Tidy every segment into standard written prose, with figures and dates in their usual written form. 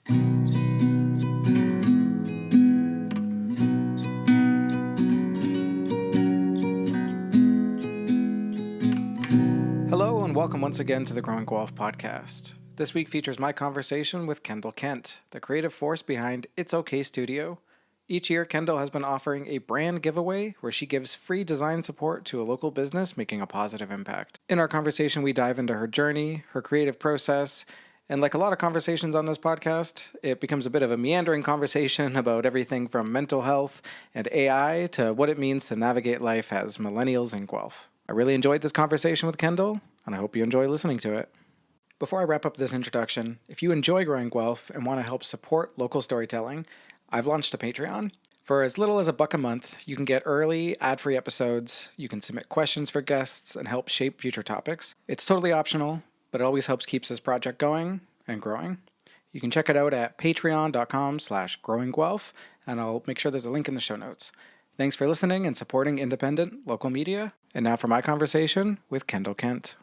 Hello and welcome once again to the Growing Guelph podcast. This week features my conversation with Kendall Kent, the creative force behind It's Okay Studio. Each year, Kendall has been offering a brand giveaway where she gives free design support to a local business making a positive impact. In our conversation, we dive into her journey, her creative process, and like a lot of conversations on this podcast, it becomes a bit of a meandering conversation about everything from mental health and AI to what it means to navigate life as millennials in Guelph. I really enjoyed this conversation with Kendall, and I hope you enjoy listening to it. Before I wrap up this introduction, if you enjoy Growing Guelph and want to help support local storytelling, I've launched a Patreon. For as little as $1 a month, you can get early, ad-free episodes, you can submit questions for guests, and help shape future topics. It's totally optional, but it always helps keep this project going and growing. You can check it out at patreon.com/growingguelph, and I'll make sure there's a link in the show notes. Thanks for listening and supporting independent local media. And now for my conversation with Kendall Kent.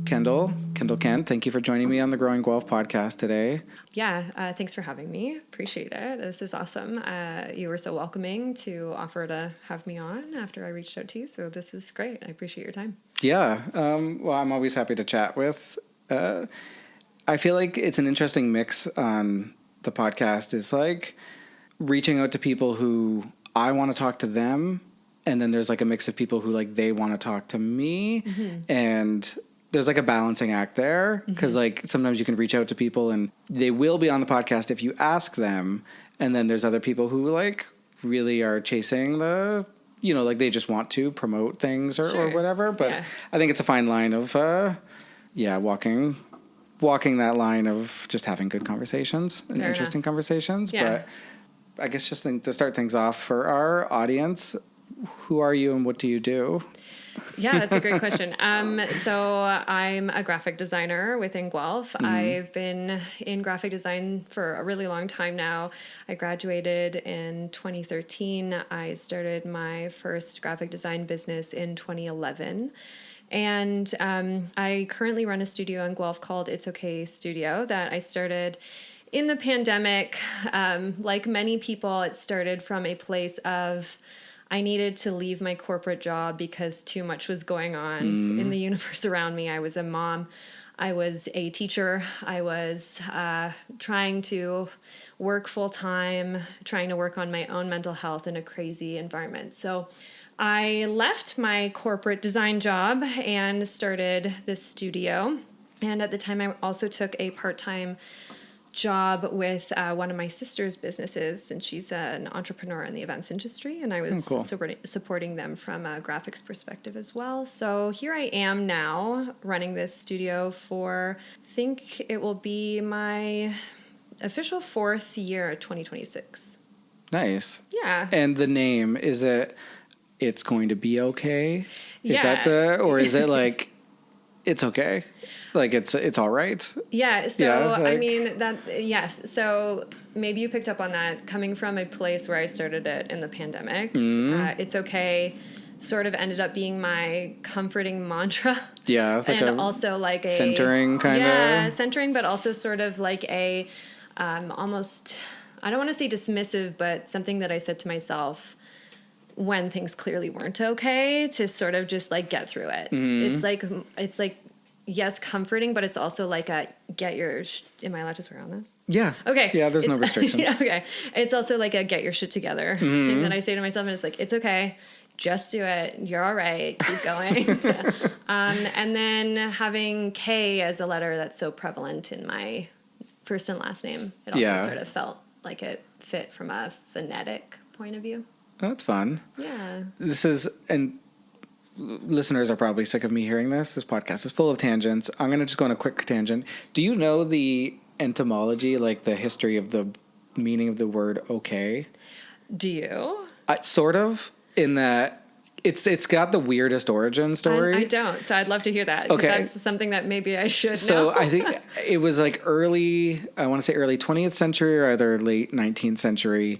Kendall Kent, thank you for joining me on the Growing Guelph podcast today. Yeah, thanks for having me. Appreciate it. This is awesome. You were so welcoming to offer to have me on after I reached out to you. So this is great. I appreciate your time. Yeah, well, I'm always happy to chat with. I feel like it's an interesting mix on the podcast. It's like reaching out to people who I want to talk to them, and then there's like a mix of people who like they want to talk to me, and there's like a balancing act there because like sometimes you can reach out to people and they will be on the podcast if you ask them, and then there's other people who like really are chasing the, you know, like they just want to promote things or whatever. But yeah. I think it's a fine line of walking that line of just having good conversations and interesting conversations. Yeah. But I guess just to start things off for our audience, who are you and what do you do? Yeah, that's a great question. So I'm a graphic designer within Guelph. I've been in graphic design for a really long time now. I graduated in 2013. I started my first graphic design business in 2011. And I currently run a studio in Guelph called It's Okay Studio that I started in the pandemic. Like many people, it started from a place of I needed to leave my corporate job because too much was going on in the universe around me. I was a mom. I was a teacher. I was trying to work full time, trying to work on my own mental health in a crazy environment. So I left my corporate design job and started this studio. And at the time, I also took a part-time job with one of my sister's businesses, and she's an entrepreneur in the events industry, and I was supporting them from a graphics perspective as well. So here I am now running this studio for, I think it will be my official 4th year, 2026. Nice. Yeah. And the name, is it It's Going to Be Okay? Is that or is it like it's okay? Like it's all right? Yeah. So, I mean, yes. So maybe you picked up on that coming from a place where I started it in the pandemic. It's okay sort of ended up being my comforting mantra. Yeah. Like and also like a centering kind of. Yeah, centering, but also sort of like a almost, I don't want to say dismissive, but something that I said to myself when things clearly weren't okay to sort of just like get through it. It's like, yes, comforting, but it's also like a get your... am I allowed to swear on this? Yeah. Okay. Yeah, there's no restrictions. Okay. It's also like a get your shit together thing that I say to myself, and it's like, it's okay. Just do it. You're all right. Keep going. And then having K as a letter that's so prevalent in my first and last name, it also sort of felt like it fit from a phonetic point of view. That's fun. Yeah. And listeners are probably sick of me hearing this. This podcast is full of tangents. I'm going to just go on a quick tangent. Do you know the etymology, like the history of the meaning of the word okay? Do you? Sort of, in that it's got the weirdest origin story. I don't, so I'd love to hear that. Okay. That's something that maybe I should know. So I think it was like early 20th century or either late 19th century.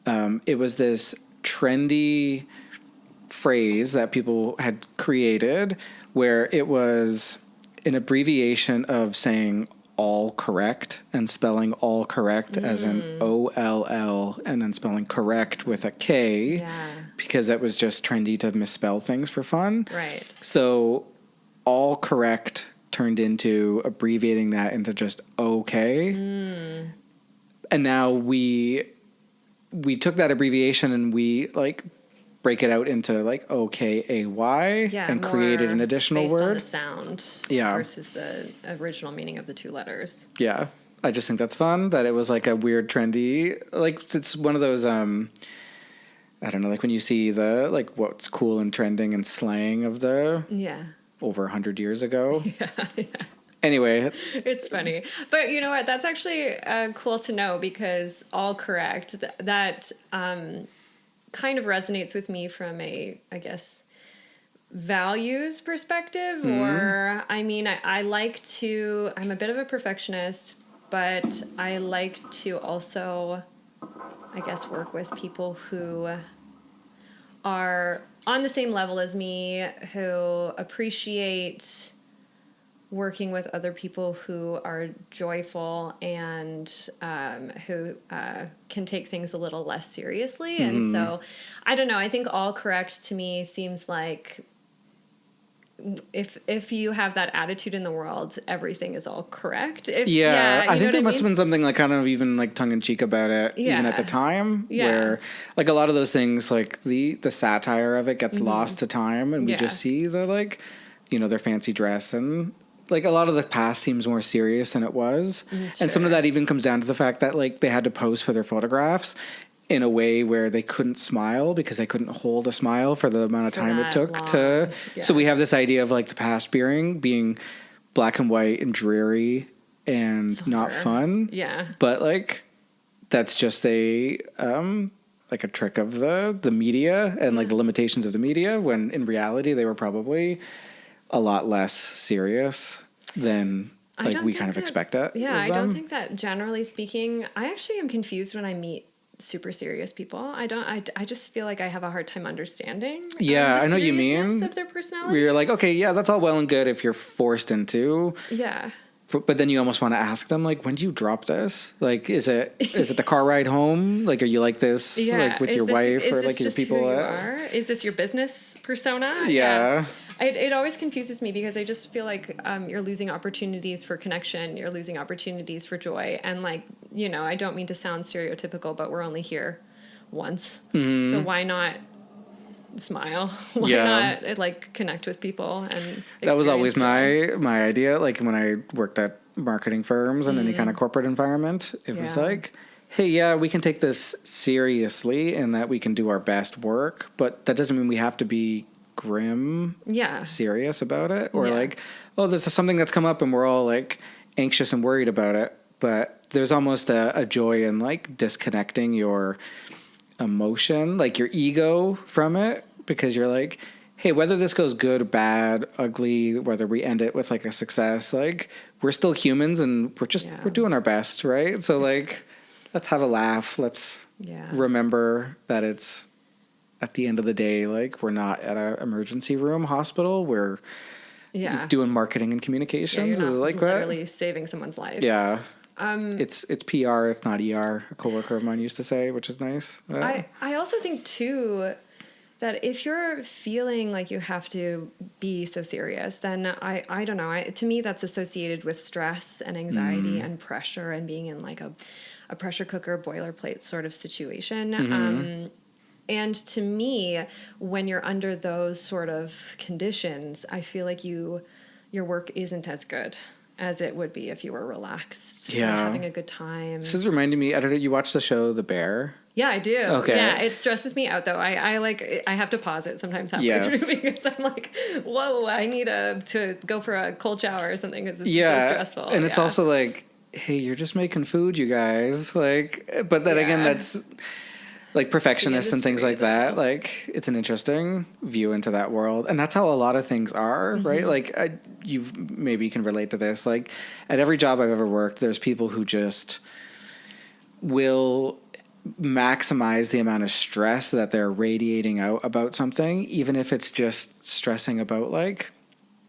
It was this trendy phrase that people had created where it was an abbreviation of saying all correct and spelling all correct as in OLL and then spelling correct with a K. Yeah. Because that was just trendy to misspell things for fun. Right. So all correct turned into abbreviating that into just okay. And now we took that abbreviation and we like break it out into like OKAY and created an additional based word. On the sound versus the original meaning of the two letters. Yeah. I just think that's fun that it was like a weird trendy, like it's one of those, I don't know, like when you see the, like what's cool and trending and slang of the over 100 years ago. Yeah. Anyway. It's funny. But you know what? That's actually cool to know because all correct, that kind of resonates with me from a, I guess, values perspective. Or, I mean, I like to, I'm a bit of a perfectionist, but I like to also, I guess, work with people who are on the same level as me, who appreciate working with other people who are joyful and who can take things a little less seriously. And so, I don't know, I think all correct to me seems like if you have that attitude in the world, everything is all correct. I think there must have been something like kind of even like tongue in cheek about it, even at the time, where like a lot of those things, like the satire of it gets lost to time, and we just see the like, you know, their fancy dress and. Like, a lot of the past seems more serious than it was. And some of that even comes down to the fact that, like, they had to pose for their photographs in a way where they couldn't smile because they couldn't hold a smile for the amount of time it took to... Yeah. So we have this idea of, like, the past being black and white and dreary and not fun. Yeah. But, like, that's just a trick of the media and, like, the limitations of the media, when in reality they were probably... a lot less serious than like we kind of expect that. Yeah, I don't think that generally speaking, I actually am confused when I meet super serious people. I just feel like I have a hard time understanding. Yeah, I know what you mean. Of their personality. Where you're like, okay, yeah, that's all well and good if you're forced into. Yeah. But then you almost want to ask them, like, when do you drop this? Like, is it the car ride home? Like, are you like this, like, with your wife or like your people? Is this your business persona? Yeah. It always confuses me because I just feel like you're losing opportunities for connection. You're losing opportunities for joy. And, like, you know, I don't mean to sound stereotypical, but we're only here once. So why not smile? Why not, like, connect with people? And that was always my idea. Like, when I worked at marketing firms and any kind of corporate environment, it was like, hey, yeah, we can take this seriously and that we can do our best work. But that doesn't mean we have to be grim, serious about it, or like, oh, there's something that's come up and we're all like anxious and worried about it. But there's almost a joy in like disconnecting your emotion, like your ego from it, because you're like, hey, whether this goes good, bad, ugly, whether we end it with like a success, like we're still humans and we're doing our best, right? So like, let's have a laugh. Let's remember that it's at the end of the day, like, we're not at an emergency room hospital. We're doing marketing and communications. You're not like literally saving someone's life. Yeah. It's PR. It's not ER. A coworker of mine used to say, which is nice. I also think too that if you're feeling like you have to be so serious, then I don't know. To me, that's associated with stress and anxiety and pressure and being in like a pressure cooker, boilerplate sort of situation. And to me, when you're under those sort of conditions, I feel like your work isn't as good as it would be if you were relaxed and having a good time. This is reminding me, I don't know, you watch the show The Bear? Yeah, I do. Okay. Yeah, it stresses me out though. I have to pause it sometimes halfway through because I'm like, whoa, I need to go for a cold shower or something because it's so stressful. And it's also like, hey, you're just making food, you guys. Like, but then again, that's like perfectionists and things like that. Like, it's an interesting view into that world. And that's how a lot of things are, right? Like, you maybe can relate to this. Like, at every job I've ever worked, there's people who just will maximize the amount of stress that they're radiating out about something, even if it's just stressing about, like,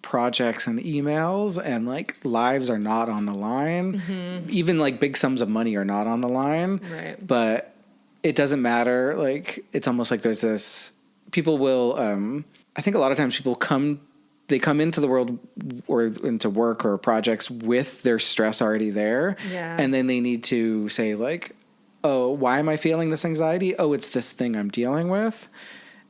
projects and emails, and like lives are not on the line. Even like big sums of money are not on the line. Right. But it doesn't matter. Like, it's almost like there's this, people will, I think a lot of times people come into the world or into work or projects with their stress already there. Yeah. And then they need to say like, oh, why am I feeling this anxiety? Oh, it's this thing I'm dealing with.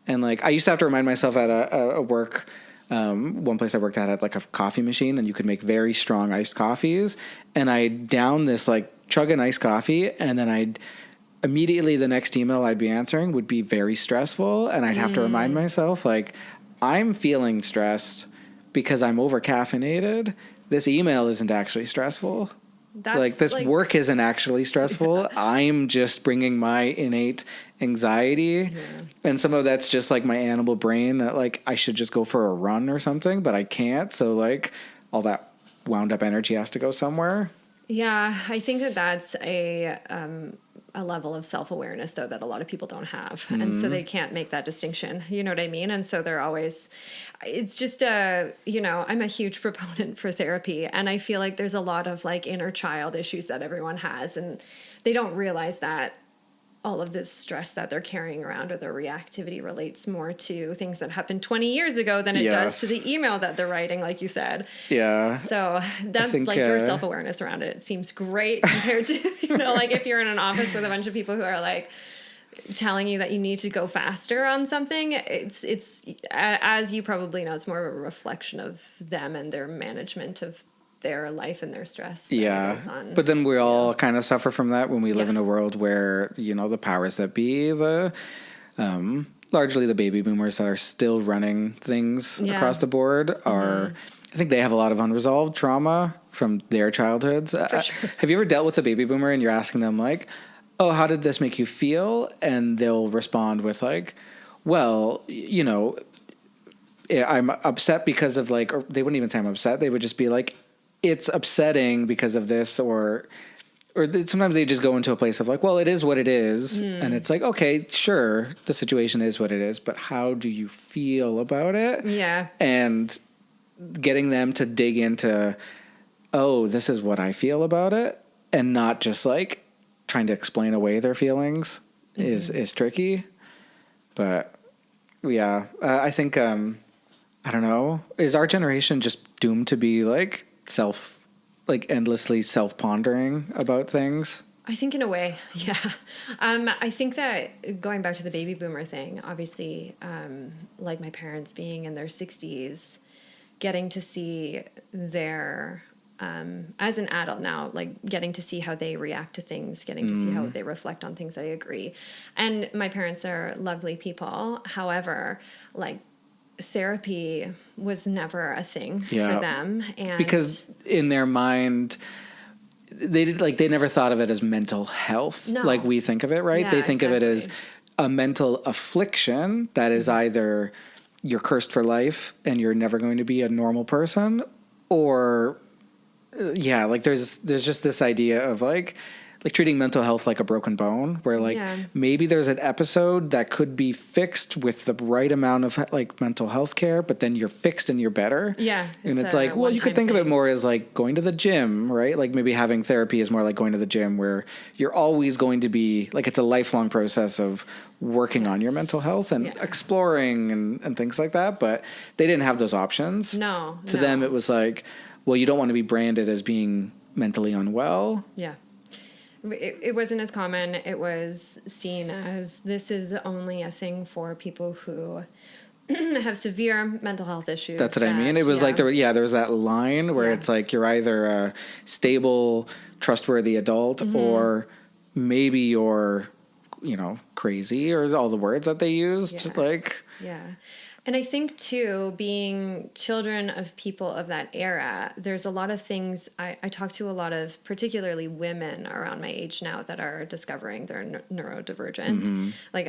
And like, I used to have to remind myself at a work, one place I worked at had like a coffee machine, and you could make very strong iced coffees. And I'd down this like chug an iced coffee, and then I'd immediately the next email I'd be answering would be very stressful. And I'd have to remind myself like, I'm feeling stressed because I'm over caffeinated. This email isn't actually stressful. That's like this work isn't actually stressful. Yeah. I'm just bringing my innate anxiety. Yeah. And some of that's just like my animal brain that like I should just go for a run or something, but I can't. So like all that wound up energy has to go somewhere. Yeah, I think that that's a level of self-awareness though that a lot of people don't have. And so they can't make that distinction. You know what I mean? And so they're always, it's just I'm a huge proponent for therapy, and I feel like there's a lot of like inner child issues that everyone has, and they don't realize that all of this stress that they're carrying around or their reactivity relates more to things that happened 20 years ago than it does to the email that they're writing, like you said. Yeah. So that's like your self-awareness around it seems great compared to, like if you're in an office with a bunch of people who are like telling you that you need to go faster on something. It's as you probably know, it's more of a reflection of them and their management of their life and their stress. Yeah. But then we all kind of suffer from that when we live in a world where, the powers that be, largely the baby boomers that are still running things across the board are, I think they have a lot of unresolved trauma from their childhoods. For sure. Have you ever dealt with a baby boomer and you're asking them like, oh, how did this make you feel? And they'll respond with like, well, I'm upset because of like, or they wouldn't even say I'm upset. They would just be like, it's upsetting because of this, or sometimes they just go into a place of like, well, it is what it is. And it's like, okay, sure, the situation is what it is, but how do you feel about it? Yeah. And getting them to dig into, oh, this is what I feel about it, and not just like trying to explain away their feelings is tricky. But yeah, I think, I don't know, is our generation just doomed to be like endlessly self-pondering about things? I think in a way, yeah. I think that going back to the baby boomer thing, obviously, like my parents being in their 60s, getting to see their, as an adult now, like getting to see how they react to things, getting to see how they reflect on things, I agree. And my parents are lovely people. However, like, therapy was never a thing for them, and because in their mind they never thought of it as mental health like we think of it, right? They think of it as a mental affliction that is either you're cursed for life and you're never going to be a normal person, or there's just this idea of like treating mental health like a broken bone, where maybe there's an episode that could be fixed with the right amount of like mental health care, but then you're fixed and you're better. Yeah. And it's like, well, you could think of it more as like going to the gym, right? Like maybe having therapy is more like going to the gym, where you're always going to be like, it's a lifelong process of working on your mental health and exploring and things like that. But they didn't have those options. No. To them, it was like, well, you don't want to be branded as being mentally unwell. Yeah. It wasn't as common. It was seen as this is only a thing for people who have severe mental health issues. That's what I mean. It was like there was that line where it's like you're either a stable, trustworthy adult, or maybe you're, crazy, or all the words that they used. And I think, too, being children of people of that era, there's a lot of things. I talk to a lot of particularly women around my age now that are discovering they're neurodivergent. Like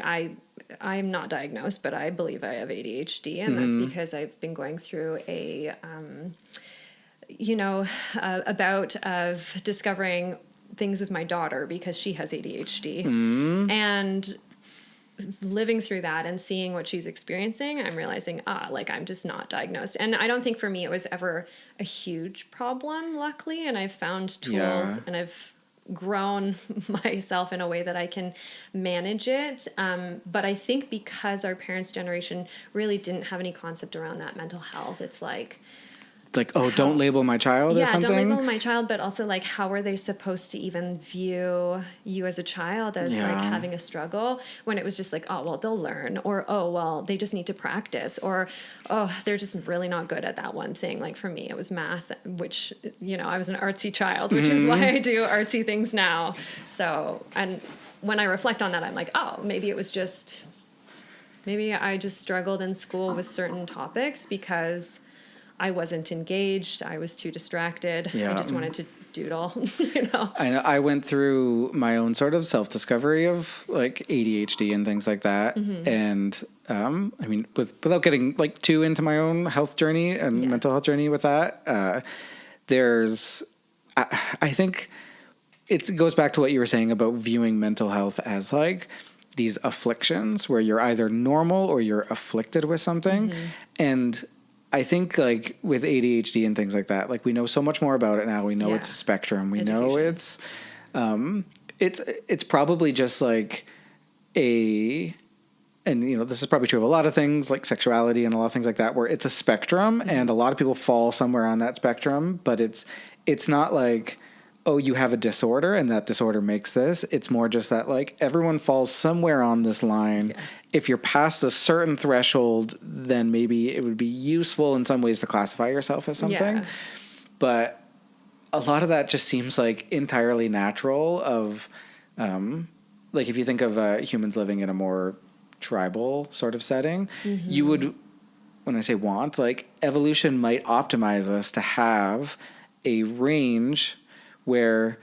I'm not diagnosed, but I believe I have ADHD. And that's because I've been going through a bout of discovering things with my daughter because she has ADHD. And living through that and seeing what she's experiencing, I'm realizing, like I'm just not diagnosed. And I don't think for me it was ever a huge problem, luckily. And I've found tools and I've grown myself in a way that I can manage it. But I think because our parents' generation really didn't have any concept around that mental health, it's like, don't label my child or something. Don't label my child, but also like, how are they supposed to even view you as a child as like having a struggle, when it was just like, oh, well, they'll learn, or, oh, well, they just need to practice, or, oh, they're just really not good at that one thing. Like for me, it was math, which, I was an artsy child, which is why I do artsy things now. So, and when I reflect on that, I'm like, oh, maybe I just struggled in school with certain topics because I wasn't engaged. I was too distracted. Yeah. I just wanted to doodle, I went through my own sort of self-discovery of like ADHD and things like that. And, without getting like too into my own health journey and mental health journey with that, I think it goes back to what you were saying about viewing mental health as like these afflictions where you're either normal or you're afflicted with something. And I think like with ADHD and things like that, like we know so much more about it now. We know it's a spectrum. We know it's probably just like this is probably true of a lot of things like sexuality and a lot of things like that, where it's a spectrum and a lot of people fall somewhere on that spectrum, but it's not like, oh, you have a disorder and that disorder makes this. It's more just that like everyone falls somewhere on this line. Yeah. If you're past a certain threshold, then maybe it would be useful in some ways to classify yourself as something. Yeah. But a lot of that just seems like entirely natural of, like if you think of humans living in a more tribal sort of setting, you would, when I say want, like evolution might optimize us to have a range where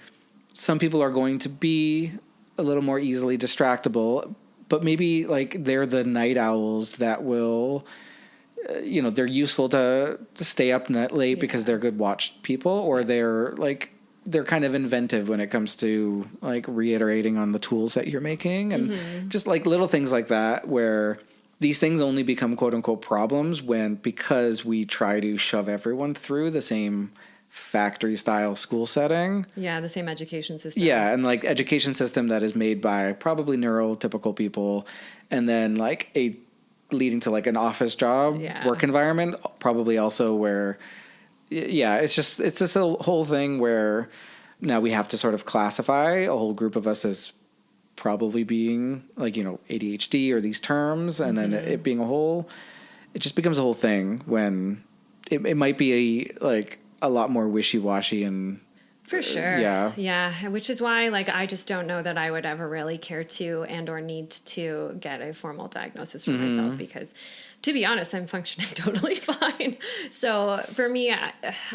some people are going to be a little more easily distractible, but maybe like they're the night owls that will, they're useful to stay up late because they're good watch people, or they're kind of inventive when it comes to like reiterating on the tools that you're making, and just like little things like that, where these things only become quote unquote problems because we try to shove everyone through the same factory style school setting. Yeah, the same education system. Yeah, and like education system that is made by probably neurotypical people, and then like leading to like an office job work environment, probably also where it's this whole thing where now we have to sort of classify a whole group of us as probably being like, ADHD or these terms, and then it being it just becomes a whole thing when it might be a lot more wishy-washy and for sure. Yeah. Which is why, like, I just don't know that I would ever really care to and or need to get a formal diagnosis for myself, because to be honest, I'm functioning totally fine. So for me,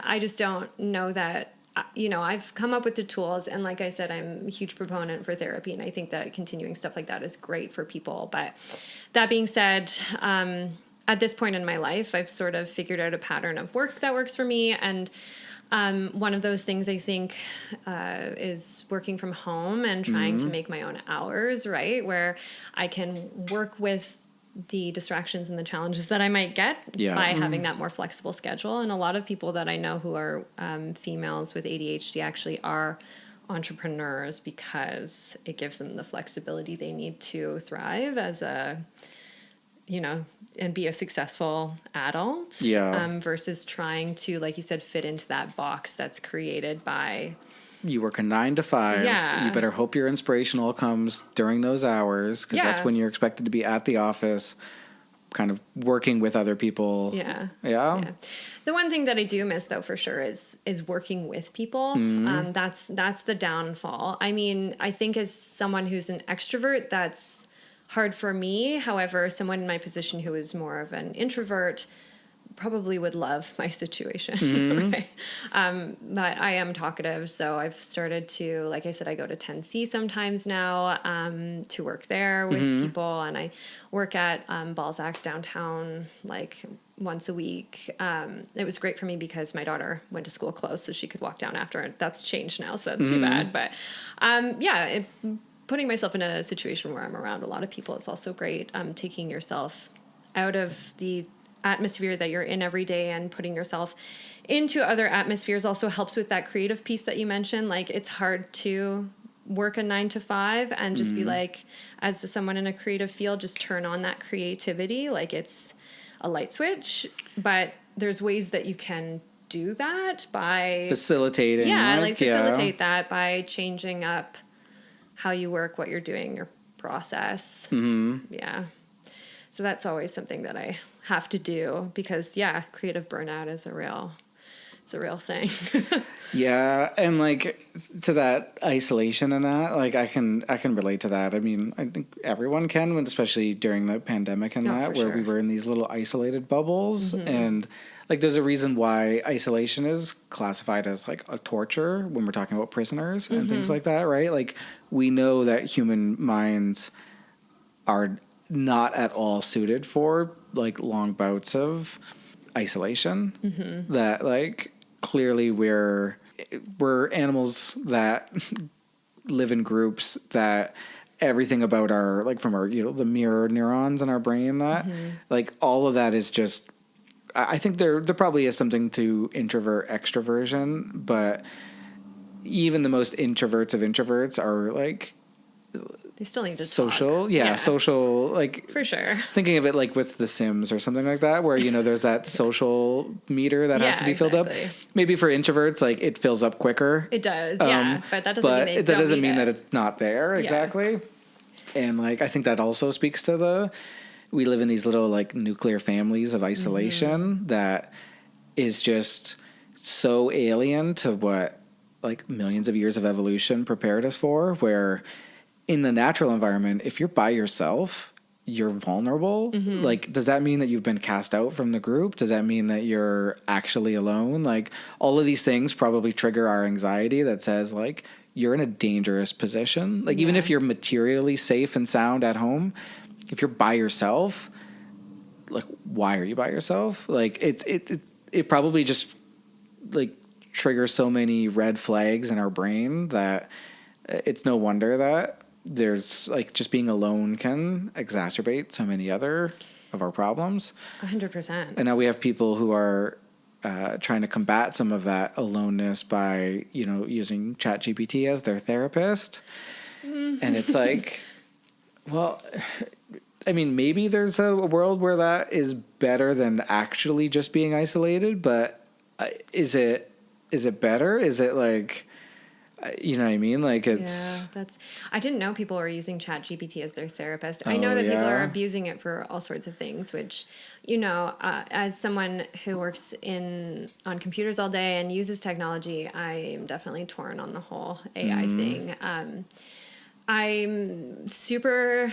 I just don't know that, I've come up with the tools, and like I said, I'm a huge proponent for therapy, and I think that continuing stuff like that is great for people. But that being said, at this point in my life, I've sort of figured out a pattern of work that works for me. And one of those things I think is working from home and trying to make my own hours, right? Where I can work with the distractions and the challenges that I might get by having that more flexible schedule. And a lot of people that I know who are females with ADHD actually are entrepreneurs because it gives them the flexibility they need to thrive as and be a successful adult, versus trying to, like you said, fit into that box that's created by... You work a 9 to 5. Yeah. You better hope your inspirational comes during those hours, because that's when you're expected to be at the office, kind of working with other people. Yeah. Yeah. The one thing that I do miss, though, for sure, is working with people. That's the downfall. I mean, I think as someone who's an extrovert, that's hard for me. However, someone in my position who is more of an introvert probably would love my situation. Right? But I am talkative, so I've started to, like I said, I go to 10C sometimes now to work there with people, and I work at Balzac's downtown like once a week. It was great for me because my daughter went to school close, so she could walk down after. That's changed now, so that's too bad. But putting myself in a situation where I'm around a lot of people is also great. Taking yourself out of the atmosphere that you're in every day and putting yourself into other atmospheres also helps with that creative piece that you mentioned. Like, it's hard to work a 9 to 5 and just be like, as someone in a creative field, just turn on that creativity. Like, it's a light switch, but there's ways that you can do that by facilitating. Facilitate that by changing up how you work, what you're doing, your process. Yeah. So that's always something that I have to do because creative burnout is a real thing. Yeah. And like to that isolation and that, like I can relate to that. I mean, I think everyone can, especially during the pandemic and where we were in these little isolated bubbles. And like, there's a reason why isolation is classified as like a torture when we're talking about prisoners and things like that, right? Like, we know that human minds are not at all suited for like long bouts of isolation. That like clearly we're animals that live in groups, that everything about our, like, from our, the mirror neurons in our brain, that like all of that is just, I think there probably is something to introvert extroversion, but even the most introverts of introverts are like, they still need to social, talk. social, like, for sure. Thinking of it like with The Sims or something like that, where there's that social meter that has to be filled up. Maybe for introverts, like, it fills up quicker. It does, but that doesn't mean that it's not there. Exactly. And like, I think that also speaks to we live in these little like nuclear families of isolation that is just so alien to what like millions of years of evolution prepared us for, where in the natural environment, if you're by yourself, you're vulnerable. Like, does that mean that you've been cast out from the group? Does that mean that you're actually alone? Like, all of these things probably trigger our anxiety that says, like, you're in a dangerous position. Like, even if you're materially safe and sound at home, if you're by yourself, like, why are you by yourself? Like, it probably just, like, triggers so many red flags in our brain that it's no wonder that there's like, just being alone can exacerbate so many other of our problems. 100%. And now we have people who are trying to combat some of that aloneness by, using ChatGPT as their therapist. And it's like, well, I mean, maybe there's a world where that is better than actually just being isolated, but is it better? Is it like, you know what I mean? Like, it's... Yeah, I didn't know people were using ChatGPT as their therapist. I know that people are abusing it for all sorts of things, which, as someone who works on computers all day and uses technology, I am definitely torn on the whole AI thing. I'm super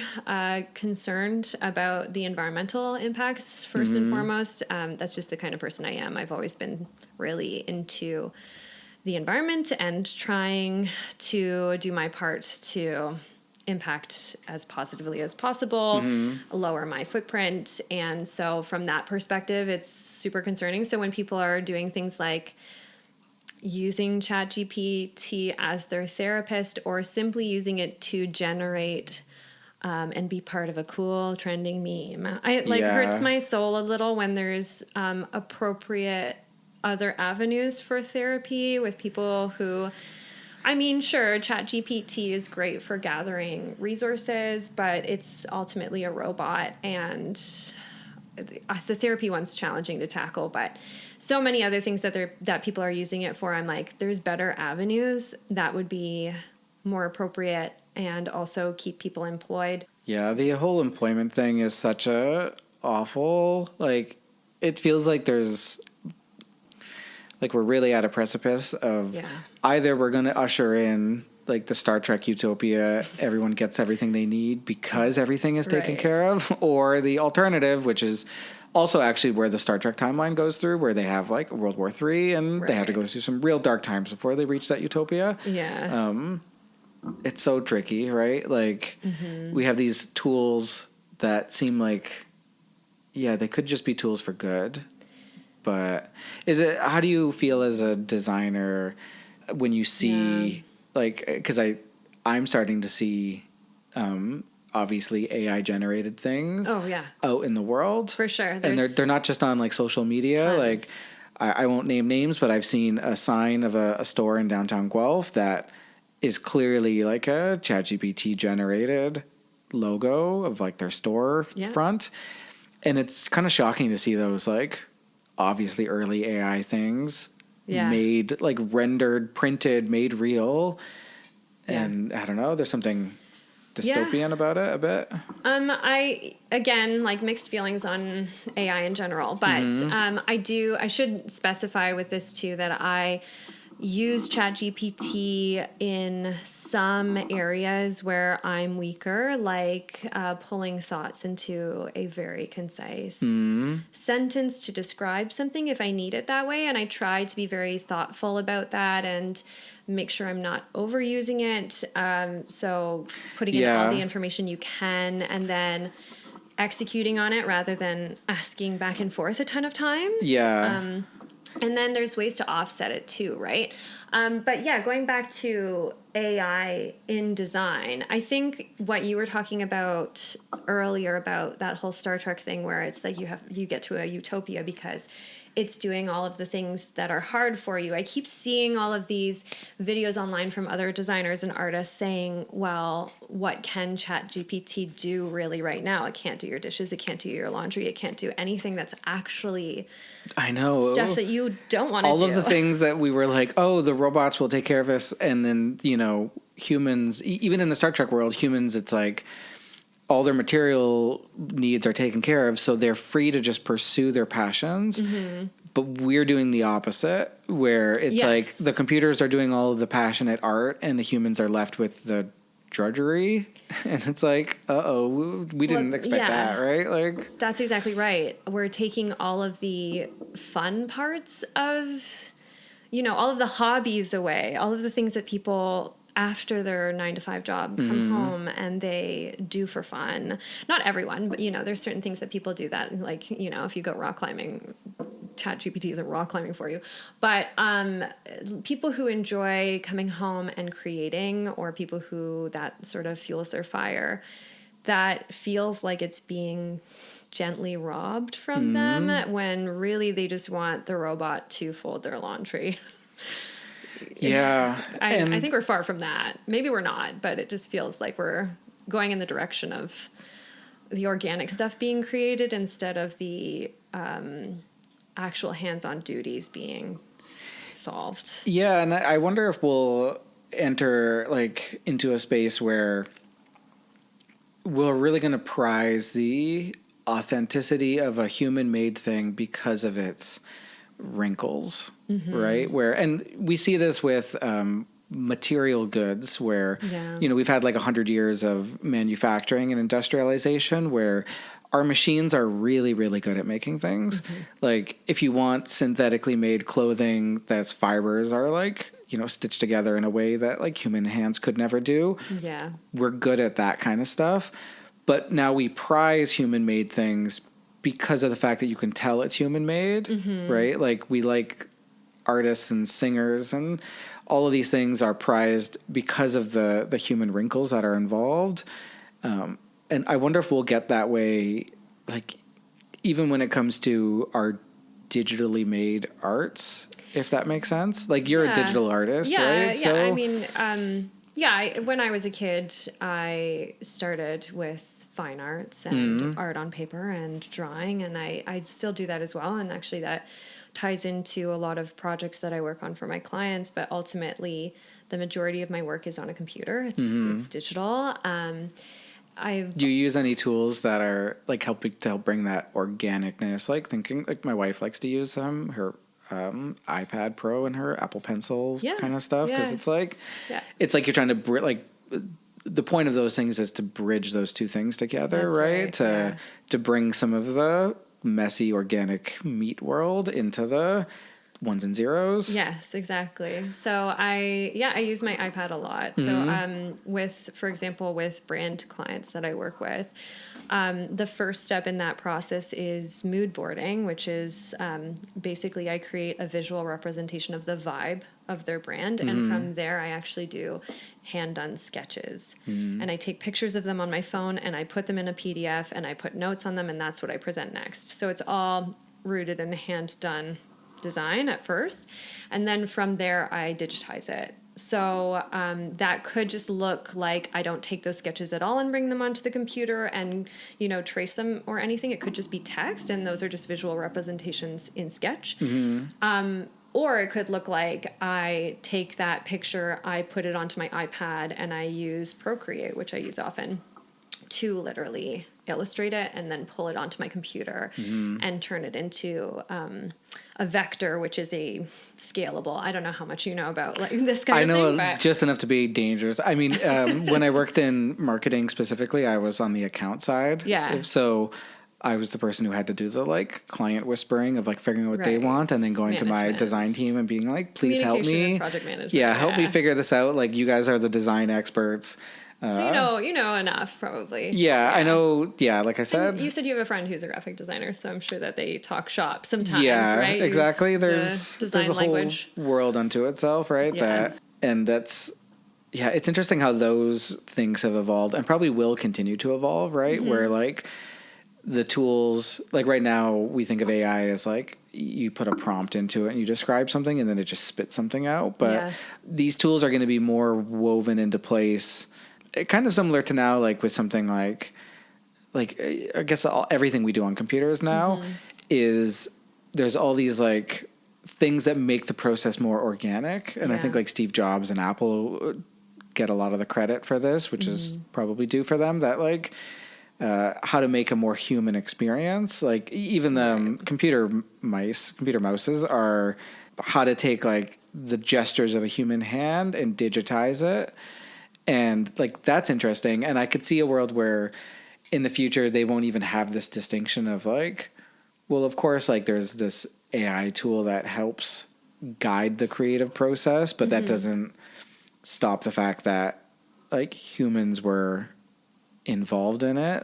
concerned about the environmental impacts, first and foremost. That's just the kind of person I am. I've always been really into the environment and trying to do my part to impact as positively as possible, lower my footprint. And so from that perspective, it's super concerning. So when people are doing things like using ChatGPT as their therapist or simply using it to generate and be part of a cool trending meme, it hurts my soul a little when there's appropriate other avenues for therapy with people who, I mean, sure, ChatGPT is great for gathering resources, but it's ultimately a robot, and the therapy one's challenging to tackle. But so many other things that people are using it for, I'm like, there's better avenues that would be more appropriate and also keep people employed. Yeah, the whole employment thing is such a awful, like, it feels like there's, like, we're really at a precipice of either we're going to usher in like the Star Trek utopia, everyone gets everything they need because everything is taken care of, or the alternative, which is also actually where the Star Trek timeline goes through, where they have like World War III and they have to go through some real dark times before they reach that utopia. Yeah. It's so tricky, right? Like, we have these tools that seem like, they could just be tools for good. But how do you feel as a designer when you see, like, because I'm starting to see, obviously AI generated things out in the world. For sure. And they're not just on like social media. Tons. Like I won't name names, but I've seen a sign of a store in downtown Guelph that is clearly like a ChatGPT generated logo of like their store front. And it's kind of shocking to see those like obviously early AI things made, like rendered, printed, made real. And I don't know, there's something dystopian about it a bit. I again, like, mixed feelings on AI in general, but I should specify with this too that I use ChatGPT in some areas where I'm weaker, like pulling thoughts into a very concise sentence to describe something if I need it that way. And I try to be very thoughtful about that and make sure I'm not overusing it. So putting in all the information you can and then executing on it rather than asking back and forth a ton of times. And then there's ways to offset it too, right? But yeah, going back to AI in design, I think what you were talking about earlier about that whole Star Trek thing where it's like you get to a utopia because it's doing all of the things that are hard for you. I keep seeing all of these videos online from other designers and artists saying, well, what can ChatGPT do really right now? It can't do your dishes. It can't do your laundry. It can't do anything that's actually stuff that you don't want to do. All of the things that we were like, oh, the robots will take care of us. And then, humans, even in the Star Trek world, humans, it's like all their material needs are taken care of. So they're free to just pursue their passions. But we're doing the opposite, where it's like the computers are doing all of the passionate art and the humans are left with the drudgery. And it's like, we didn't expect that, right? Like, that's exactly right. We're taking all of the fun parts of, all of the hobbies away, all of the things that people after their 9-to-5 job come home and they do for fun. Not everyone, but there's certain things that people do that, like, if you go rock climbing, ChatGPT isn't rock climbing for you. But people who enjoy coming home and creating, or people who that sort of fuels their fire, that feels like it's being gently robbed from them when really they just want the robot to fold their laundry. I think we're far from that. Maybe we're not, but it just feels like we're going in the direction of the organic stuff being created instead of the actual hands-on duties being solved. Yeah, and I wonder if we'll enter like into a space where we're really going to prize the authenticity of a human-made thing because of its wrinkles, right? And we see this with material goods where, we've had like 100 years of manufacturing and industrialization where our machines are really, really good at making things. Like if you want synthetically made clothing that's fibers are like, stitched together in a way that like human hands could never do. We're good at that kind of stuff. But now we prize human made things because of the fact that you can tell it's human made, right? Like we like artists and singers and all of these things are prized because of the human wrinkles that are involved. And I wonder if we'll get that way, like even when it comes to our digitally made arts, if that makes sense. Like you're a digital artist, right? Yeah. So, I mean, when I was a kid, I started with fine arts and art on paper and drawing, and I still do that as well. And actually that ties into a lot of projects that I work on for my clients, but ultimately the majority of my work is on a computer. It's digital. Do you use any tools that are like helping to help bring that organicness? Like thinking, like my wife likes to use her iPad Pro and her Apple Pencil kind of stuff, because it's like you're trying to the point of those things is to bridge those two things together, right? To bring some of the messy organic meat world into the ones and zeros. Yes, exactly. So I use my iPad a lot. So for example, with brand clients that I work with, The first step in that process is mood boarding, which is basically I create a visual representation of the vibe of their brand. And from there, I actually do hand-done sketches. And I take pictures of them on my phone and I put them in a PDF and I put notes on them, and that's what I present next. So it's all rooted in hand-done design at first. And then from there, I digitize it. So that could just look like I don't take those sketches at all and bring them onto the computer and, trace them or anything. It could just be text, and those are just visual representations in Sketch. Or it could look like I take that picture, I put it onto my iPad, and I use Procreate, which I use often, to literally illustrate it and then pull it onto my computer and turn it into a vector, which is a scalable. I don't know how much you know about this kind of thing. I know just enough to be dangerous. I mean, when I worked in marketing specifically, I was on the account side. Yeah. So I was the person who had to do the client whispering of figuring out what they want, and then going to my design team and being like, please help me. And project management. Yeah, help me figure this out. You guys are the design experts. So you know enough, probably. Yeah, I know. Yeah, like I said. And you said you have a friend who's a graphic designer, so I'm sure that they talk shop sometimes, yeah, right? Exactly. There's a language. Whole world unto itself, right? Yeah. It's interesting how those things have evolved and probably will continue to evolve, right? Where the tools, right now we think of AI as you put a prompt into it and you describe something and then it just spits something out. But these tools are going to be more woven into place. Kind of similar to now, with something I guess everything we do on computers now is there's all these things that make the process more organic. And I think Steve Jobs and Apple get a lot of the credit for this, which is probably due for them, that how to make a more human experience. Even the computer mouses are how to take the gestures of a human hand and digitize it. And that's interesting. And I could see a world where in the future they won't even have this distinction of well, of course, there's this AI tool that helps guide the creative process, but that doesn't stop the fact that humans were involved in it.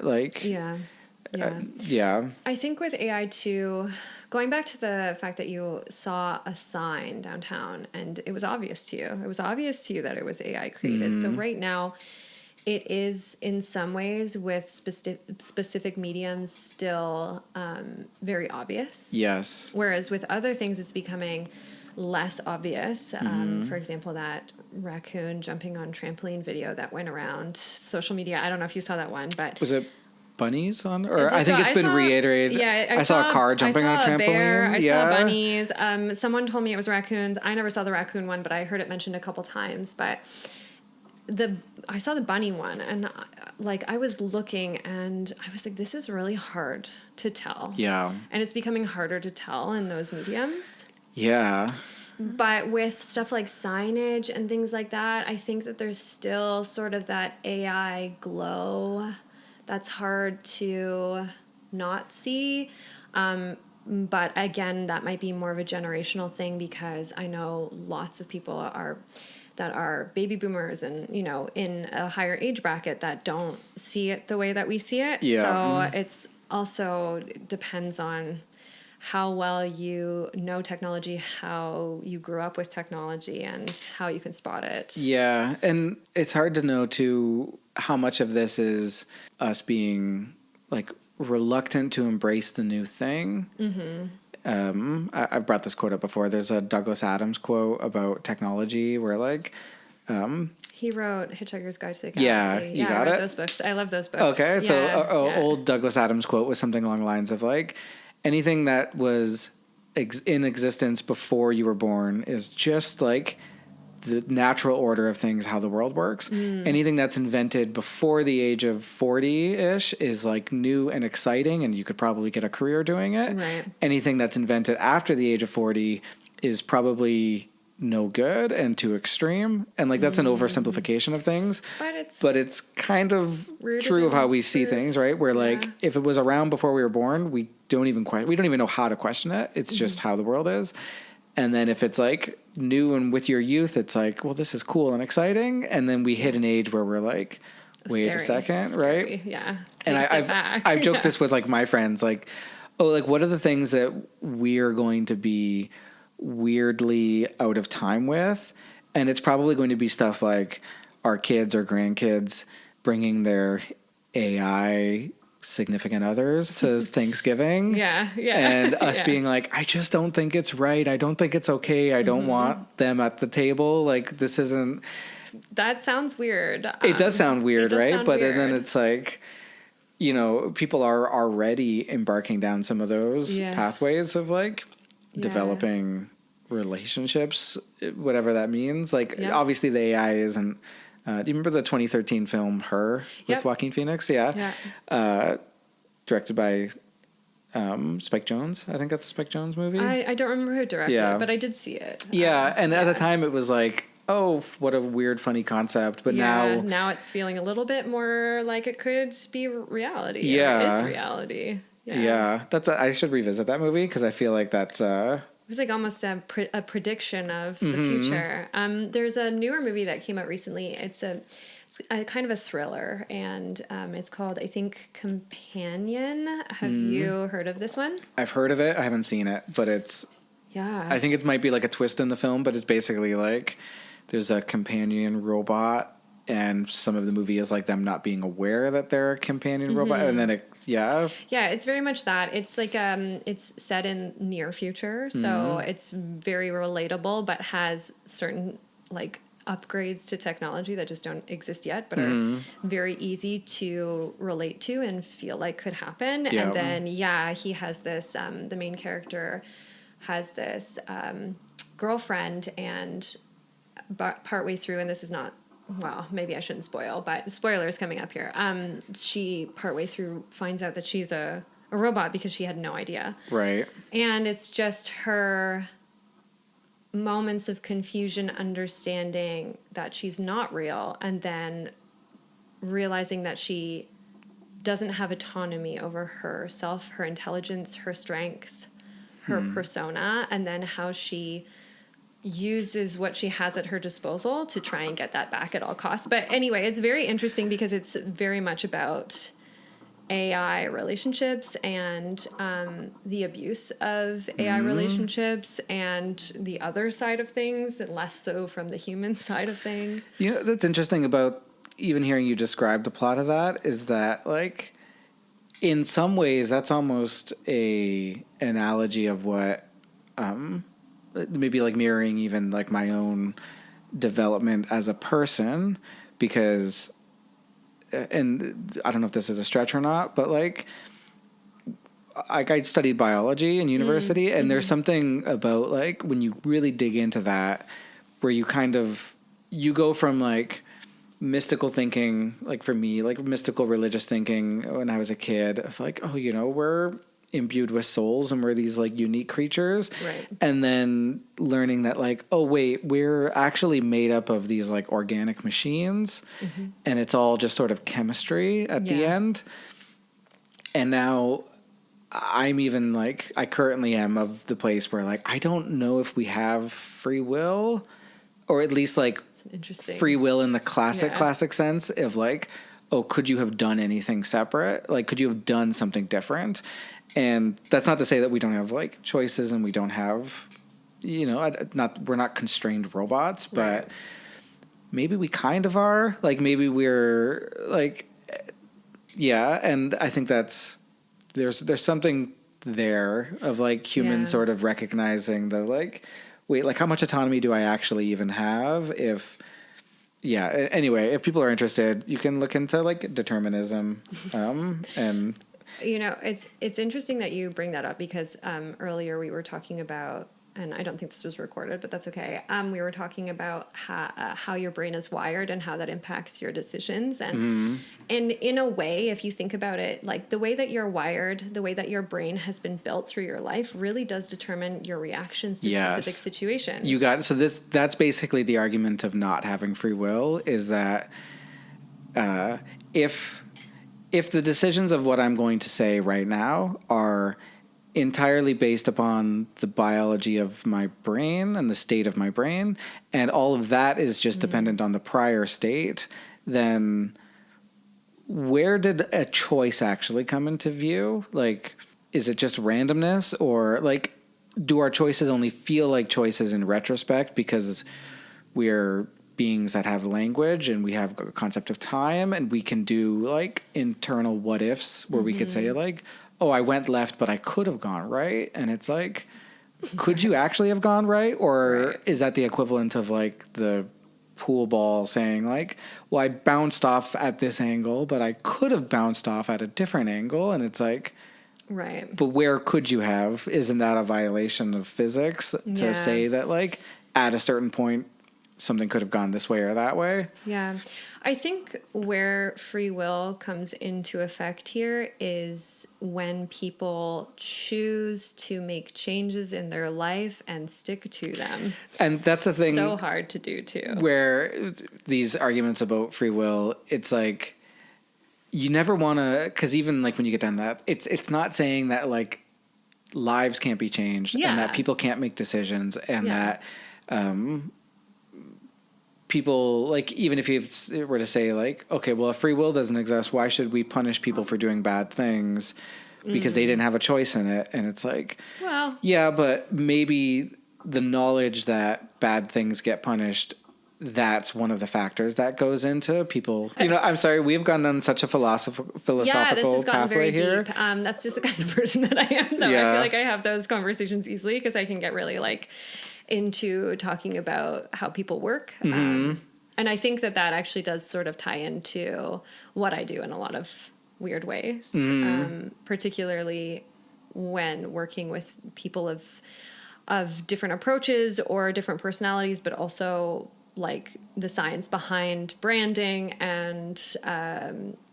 I think with AI too, going back to the fact that you saw a sign downtown and it was obvious to you. It was obvious to you that it was AI created. So right now, it is in some ways with specific mediums still very obvious. Yes. Whereas with other things, it's becoming less obvious. For example, that raccoon jumping on trampoline video that went around social media. I don't know if you saw that one, but was it bunnies on? Or I think it's been reiterated. Yeah, I saw a car jumping on a trampoline. Bear, I saw bunnies. Someone told me it was raccoons. I never saw the raccoon one, but I heard it mentioned a couple times. But I saw the bunny one, and I was looking, and I was like, this is really hard to tell. Yeah, and it's becoming harder to tell in those mediums. Yeah. But with stuff like signage and things like that, I think that there's still sort of that AI glow that's hard to not see. But again, that might be more of a generational thing, because I know lots of people that are baby boomers and, in a higher age bracket that don't see it the way that we see it. Yeah. So it's also depends on how well you know technology, how you grew up with technology, and how you can spot it. Yeah, and it's hard to know, too, how much of this is us being, reluctant to embrace the new thing. I've brought this quote up before. There's a Douglas Adams quote about technology where, he wrote Hitchhiker's Guide to the Galaxy. Yeah, got I read it? those books. I love those books. Okay, so old Douglas Adams quote was something along the lines of, anything that was in existence before you were born is just the natural order of things, how the world works. Anything that's invented before the age of 40-ish is new and exciting, and you could probably get a career doing it. Right. Anything that's invented after the age of 40 is probably no good and too extreme. And that's an oversimplification of things. But it's kind of true of how we see things, right? Where if it was around before we were born, we don't even know how to question it. It's just how the world is. And then if it's new and with your youth, it's well, this is cool and exciting. And then we hit an age where we're wait a second, scary. right? Yeah. And I've joked this with like my friends, like, oh, like what are the things that we're going to be weirdly out of time with? And it's probably going to be stuff like our kids or grandkids bringing their AI significant others to Thanksgiving. Yeah. And us being like, I just don't think it's right. I don't think it's okay. I don't want them at the table. Like, this isn't. That sounds weird. It does sound weird, right? Sound but weird. Then it's like, you know, people are already embarking down some of those pathways of like developing relationships, whatever that means. Like, obviously the AI isn't. Do you remember the 2013 film Her with Joaquin Phoenix? Yeah. Directed by Spike Jonze. I think that's a Spike Jonze movie. I don't remember who directed it, but I did see it. Yeah, and at the time it was like, oh, what a weird, funny concept. But now it's feeling a little bit more like it could be reality. Yeah. It is reality. Yeah. I should revisit that movie because I feel like that's... It was like almost a prediction of the future. There's a newer movie that came out recently. It's a kind of a thriller, and it's called, I think, Companion. Have you heard of this one? I've heard of it. I haven't seen it, but it's... Yeah. I think it might be like a twist in the film, but it's basically like there's a companion robot, and some of the movie is like them not being aware that they're a companion robot, and then it's very much that. It's like it's set in near future, so it's very relatable, but has certain like upgrades to technology that just don't exist yet, but are very easy to relate to and feel like could happen. And then he has this the main character has this girlfriend, and partway through, and this is not, well, maybe I shouldn't spoil, but spoilers coming up here. She partway through finds out that she's a robot because she had no idea. Right. And it's just her moments of confusion, understanding that she's not real, and then realizing that she doesn't have autonomy over herself, her intelligence, her strength, her persona, and then how she uses what she has at her disposal to try and get that back at all costs. But anyway, it's very interesting because it's very much about AI relationships and the abuse of AI relationships and the other side of things, and less so from the human side of things. You know, that's interesting about even hearing you describe the plot of that is that, like, in some ways, that's almost a analogy of what maybe like mirroring even like my own development as a person, because, and I don't know if this is a stretch or not, but like I studied biology in university, and there's something about like when you really dig into that where you go from like mystical thinking, like for me, like mystical religious thinking when I was a kid, of like, oh, you know, we're imbued with souls and we're these like unique creatures, right? And then learning that like, oh wait, we're actually made up of these like organic machines, and it's all just sort of chemistry at the end. And now I'm even like, I currently am of the place where like I don't know if we have free will, or at least like interesting free will in the classic sense of like, oh, could you have done anything separate? Like, could you have done something different? And that's not to say that we don't have like choices and we don't have, you know, we're not constrained robots, but maybe we kind of are. Like maybe we're like, and I think that's there's something there of like humans sort of recognizing that like, wait, like how much autonomy do I actually even have? Anyway, if people are interested, you can look into like determinism, and you know, it's interesting that you bring that up because earlier we were talking about, and I don't think this was recorded, but that's okay. We were talking about how your brain is wired and how that impacts your decisions. And in a way, if you think about it, like the way that you're wired, the way that your brain has been built through your life really does determine your reactions to specific situations. So that's basically the argument of not having free will, is that if the decisions of what I'm going to say right now are entirely based upon the biology of my brain and the state of my brain, and all of that is just dependent on the prior state, then where did a choice actually come into view? Like, is it just randomness, or like, do our choices only feel like choices in retrospect because we're beings that have language and we have a concept of time, and we can do like internal what ifs where we could say like, oh, I went left, but I could have gone right. And it's like, could you actually have gone right? Or is that the equivalent of like the pool ball saying like, well, I bounced off at this angle, but I could have bounced off at a different angle. And it's like, right. but where could you have? Isn't that a violation of physics to say that like at a certain point something could have gone this way or that way? Yeah. I think where free will comes into effect here is when people choose to make changes in their life and stick to them. And that's the thing. So hard to do too. Where these arguments about free will, it's like, you never want to, because even like when you get down that, it's not saying that like lives can't be changed and that people can't make decisions and that people, like, even if you were to say like, okay, well, if free will doesn't exist, why should we punish people for doing bad things because they didn't have a choice in it? And it's like, well, yeah, but maybe the knowledge that bad things get punished, that's one of the factors that goes into people. You know, I'm sorry, we've gone on such a philosophical this has gotten pathway very here. Deep. That's just the kind of person that I am, though. Yeah. I feel like I have those conversations easily because I can get really like into talking about how people work. And I think that actually does sort of tie into what I do in a lot of weird ways, particularly when working with people of different approaches or different personalities, but also like the science behind branding and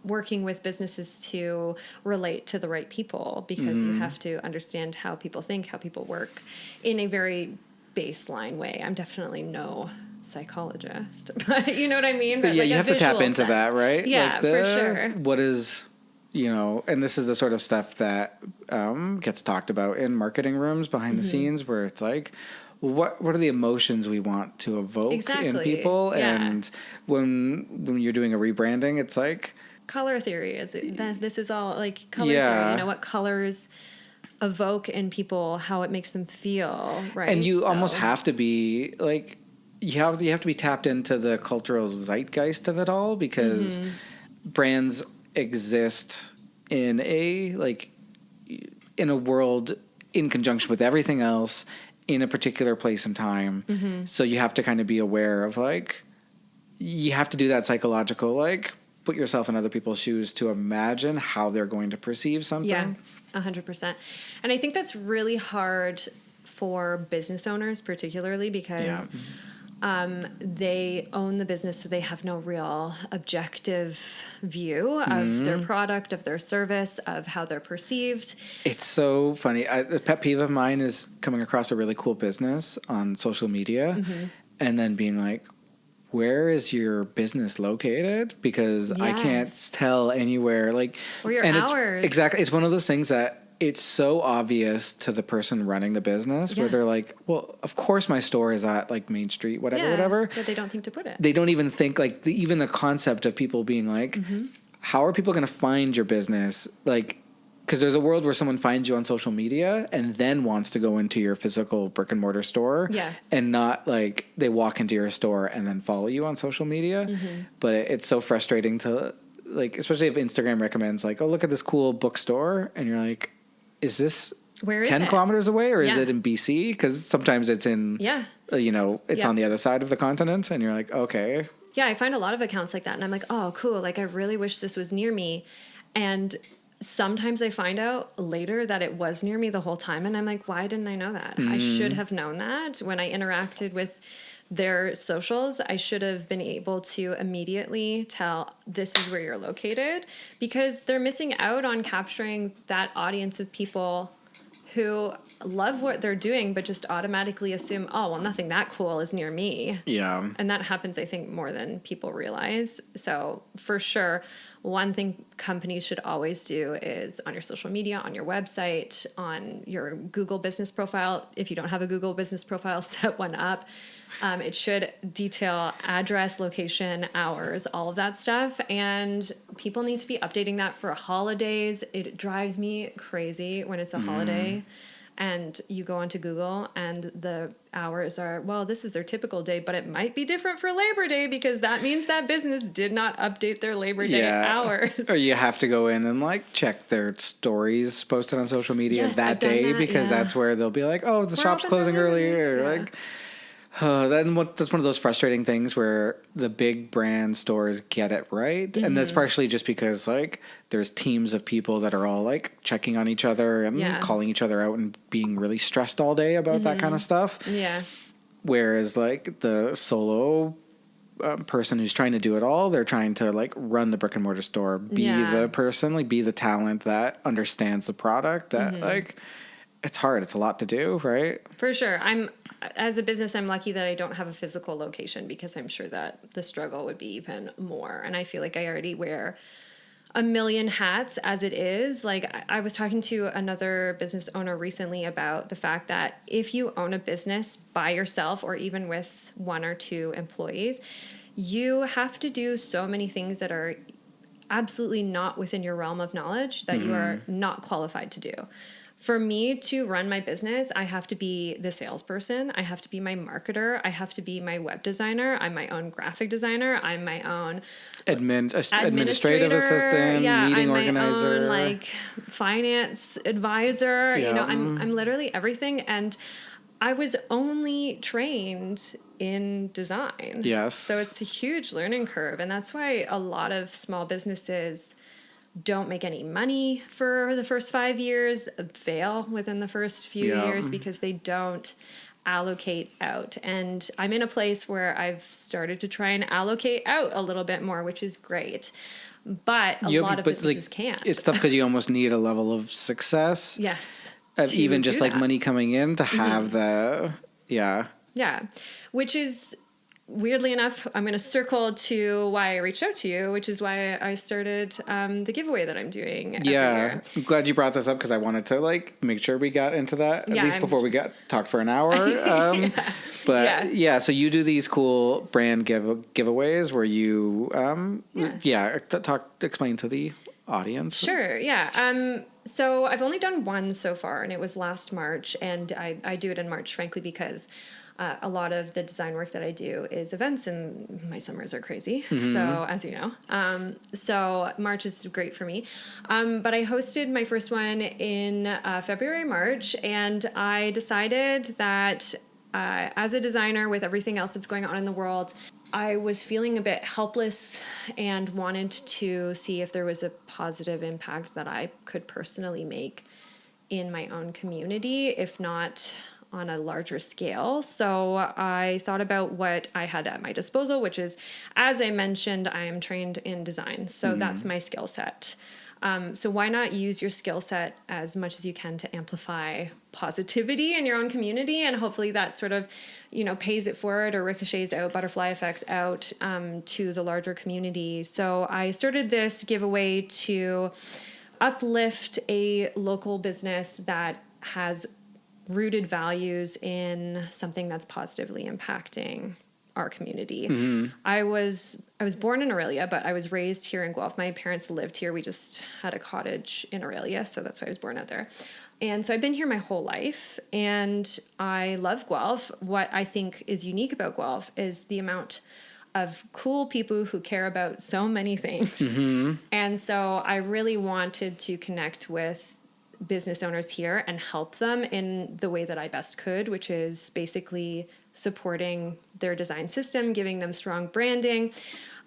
working with businesses to relate to the right people, because you have to understand how people think, how people work in a very baseline way. I'm definitely no psychologist, but you know what I mean? But yeah, like you have to tap into sense. that, right? Yeah, like for sure. What is, you know, and this is the sort of stuff that gets talked about in marketing rooms behind the scenes, where it's like, what are the emotions we want to evoke in people? Yeah. And when you're doing a rebranding, it's like color theory. This is all like color theory. You know, what colors evoke in people, how it makes them feel, right? And you almost have to be like, you have to be tapped into the cultural zeitgeist of it all, because brands exist in a world in conjunction with everything else in a particular place and time. So you have to kind of be aware of like, you have to do that psychological, like, put yourself in other people's shoes to imagine how they're going to perceive something. Yeah, 100%. And I think that's really hard for business owners, particularly because they own the business, so they have no real objective view of their product, of their service, of how they're perceived. It's so funny. A pet peeve of mine is coming across a really cool business on social media and then being like, where is your business located? Because I can't tell anywhere. Like, or your hours. Exactly. It's one of those things that it's so obvious to the person running the business where they're like, well, of course my store is at like Main Street, whatever. But they don't think to put it. They don't even think like even the concept of people being like, how are people going to find your business? Like, because there's a world where someone finds you on social media and then wants to go into your physical brick and mortar store, and not like they walk into your store and then follow you on social media. But it's so frustrating to like, especially if Instagram recommends like, oh, look at this cool bookstore, and you're like, is this where is 10 kilometers away, or is it in BC? Because sometimes it's in, you know, it's on the other side of the continent, and you're like, okay. Yeah, I find a lot of accounts like that, and I'm like, oh, cool. Like, I really wish this was near me. And sometimes I find out later that it was near me the whole time, and I'm like, why didn't I know that? I should have known that when I interacted with their socials. I should have been able to immediately tell this is where you're located, because they're missing out on capturing that audience of people who love what they're doing, but just automatically assume, oh, well, nothing that cool is near me. Yeah. And that happens, I think, more than people realize. So for sure, one thing companies should always do is on your social media, on your website, on your Google business profile. If you don't have a Google business profile, set one up. It should detail address, location, hours, all of that stuff. And people need to be updating that for holidays. It drives me crazy when it's a holiday and you go onto Google and the hours are, well, this is their typical day, but it might be different for Labor Day because that means that business did not update their Labor Day hours. Or you have to go in and like check their stories posted on social media that day because that's where they'll be like, oh, the shop's closing early, or like, that's one of those frustrating things where the big brand stores get it right. And that's partially just because like there's teams of people that are all like checking on each other and calling each other out and being really stressed all day about that kind of stuff. Yeah. Whereas like the solo person who's trying to do it all, they're trying to like run the brick and mortar store, be the person, like be the talent that understands the product, that like it's hard. It's a lot to do, right? For sure. As a business, I'm lucky that I don't have a physical location because I'm sure that the struggle would be even more. And I feel like I already wear a million hats as it is. Like I was talking to another business owner recently about the fact that if you own a business by yourself or even with one or two employees, you have to do so many things that are absolutely not within your realm of knowledge that you are not qualified to do. For me to run my business, I have to be the salesperson. I have to be my marketer. I have to be my web designer. I'm my own graphic designer. I'm my own administrative assistant, meeting organizer, my own like finance advisor. Yeah. You know, I'm literally everything. And I was only trained in design. Yes. So it's a huge learning curve. And that's why a lot of small businesses don't make any money for the first 5 years, fail within the first few years because they don't allocate out. And I'm in a place where I've started to try and allocate out a little bit more, which is great. But a lot of businesses can't. It's tough because you almost need a level of success. Yes. Even just like money coming in to have Yeah. Which is, weirdly enough, I'm going to circle to why I reached out to you, which is why I started the giveaway that I'm doing every year. I'm glad you brought this up because I wanted to like make sure we got into that at least before we talked for an hour. So you do these cool brand giveaways where you explain to the audience. Sure. Yeah. So I've only done one so far, and it was last March, and I do it in March, frankly, because a lot of the design work that I do is events, and my summers are crazy. So, as you know, so March is great for me. But I hosted my first one in February, March, and I decided that as a designer with everything else that's going on in the world, I was feeling a bit helpless and wanted to see if there was a positive impact that I could personally make in my own community, if not on a larger scale. So I thought about what I had at my disposal, which is, as I mentioned, I am trained in design. So that's my skill set. So why not use your skill set as much as you can to amplify positivity in your own community? And hopefully that sort of, pays it forward or ricochets out, butterfly effects out to the larger community. So I started this giveaway to uplift a local business that has rooted values in something that's positively impacting our community. I was born in Aurelia, but I was raised here in Guelph. My parents lived here. We just had a cottage in Aurelia, so that's why I was born out there. And so I've been here my whole life, and I love Guelph. What I think is unique about Guelph is the amount of cool people who care about so many things. And so I really wanted to connect with business owners here and help them in the way that I best could, which is basically supporting their design system, giving them strong branding,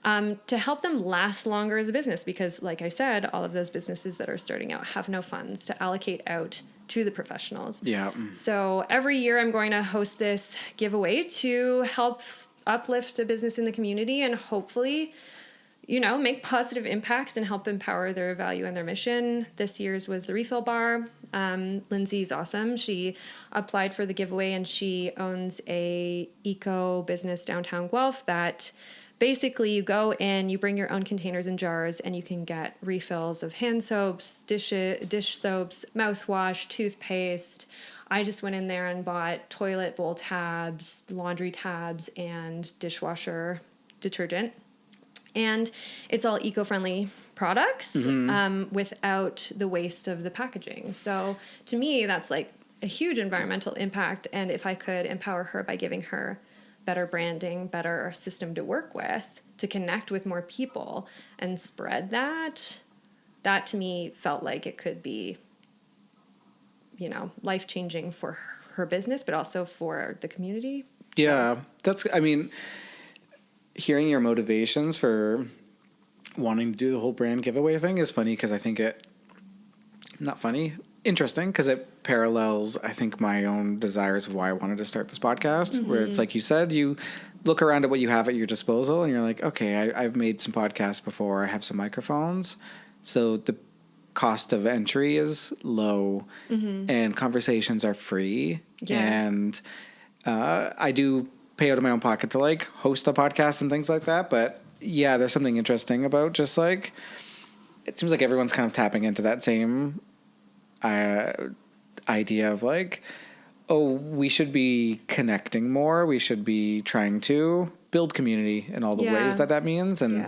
to help them last longer as a business. Because like I said, all of those businesses that are starting out have no funds to allocate out to the professionals. Yeah. So every year I'm going to host this giveaway to help uplift a business in the community and hopefully make positive impacts and help empower their value and their mission. This year's was the refill bar. Lindsay's awesome. She applied for the giveaway, and she owns a eco business downtown Guelph that basically you go in, you bring your own containers and jars, and you can get refills of hand soaps, dish soaps, mouthwash, toothpaste. I just went in there and bought toilet bowl tabs, laundry tabs, and dishwasher detergent. And it's all eco-friendly products without the waste of the packaging. So to me, that's like a huge environmental impact. And if I could empower her by giving her better branding, better system to work with, to connect with more people and spread that to me felt like it could be, life-changing for her business, but also for the community. Yeah, hearing your motivations for wanting to do the whole brand giveaway thing is funny because I think interesting because it parallels, I think, my own desires of why I wanted to start this podcast, where it's like you said, you look around at what you have at your disposal and you're like, okay, I've made some podcasts before. I have some microphones. So the cost of entry is low and conversations are free. Yeah. And I do pay out of my own pocket to like host a podcast and things like that. But yeah, there's something interesting about just like, it seems like everyone's kind of tapping into that same idea of like, oh, we should be connecting more. We should be trying to build community in all the ways that means. And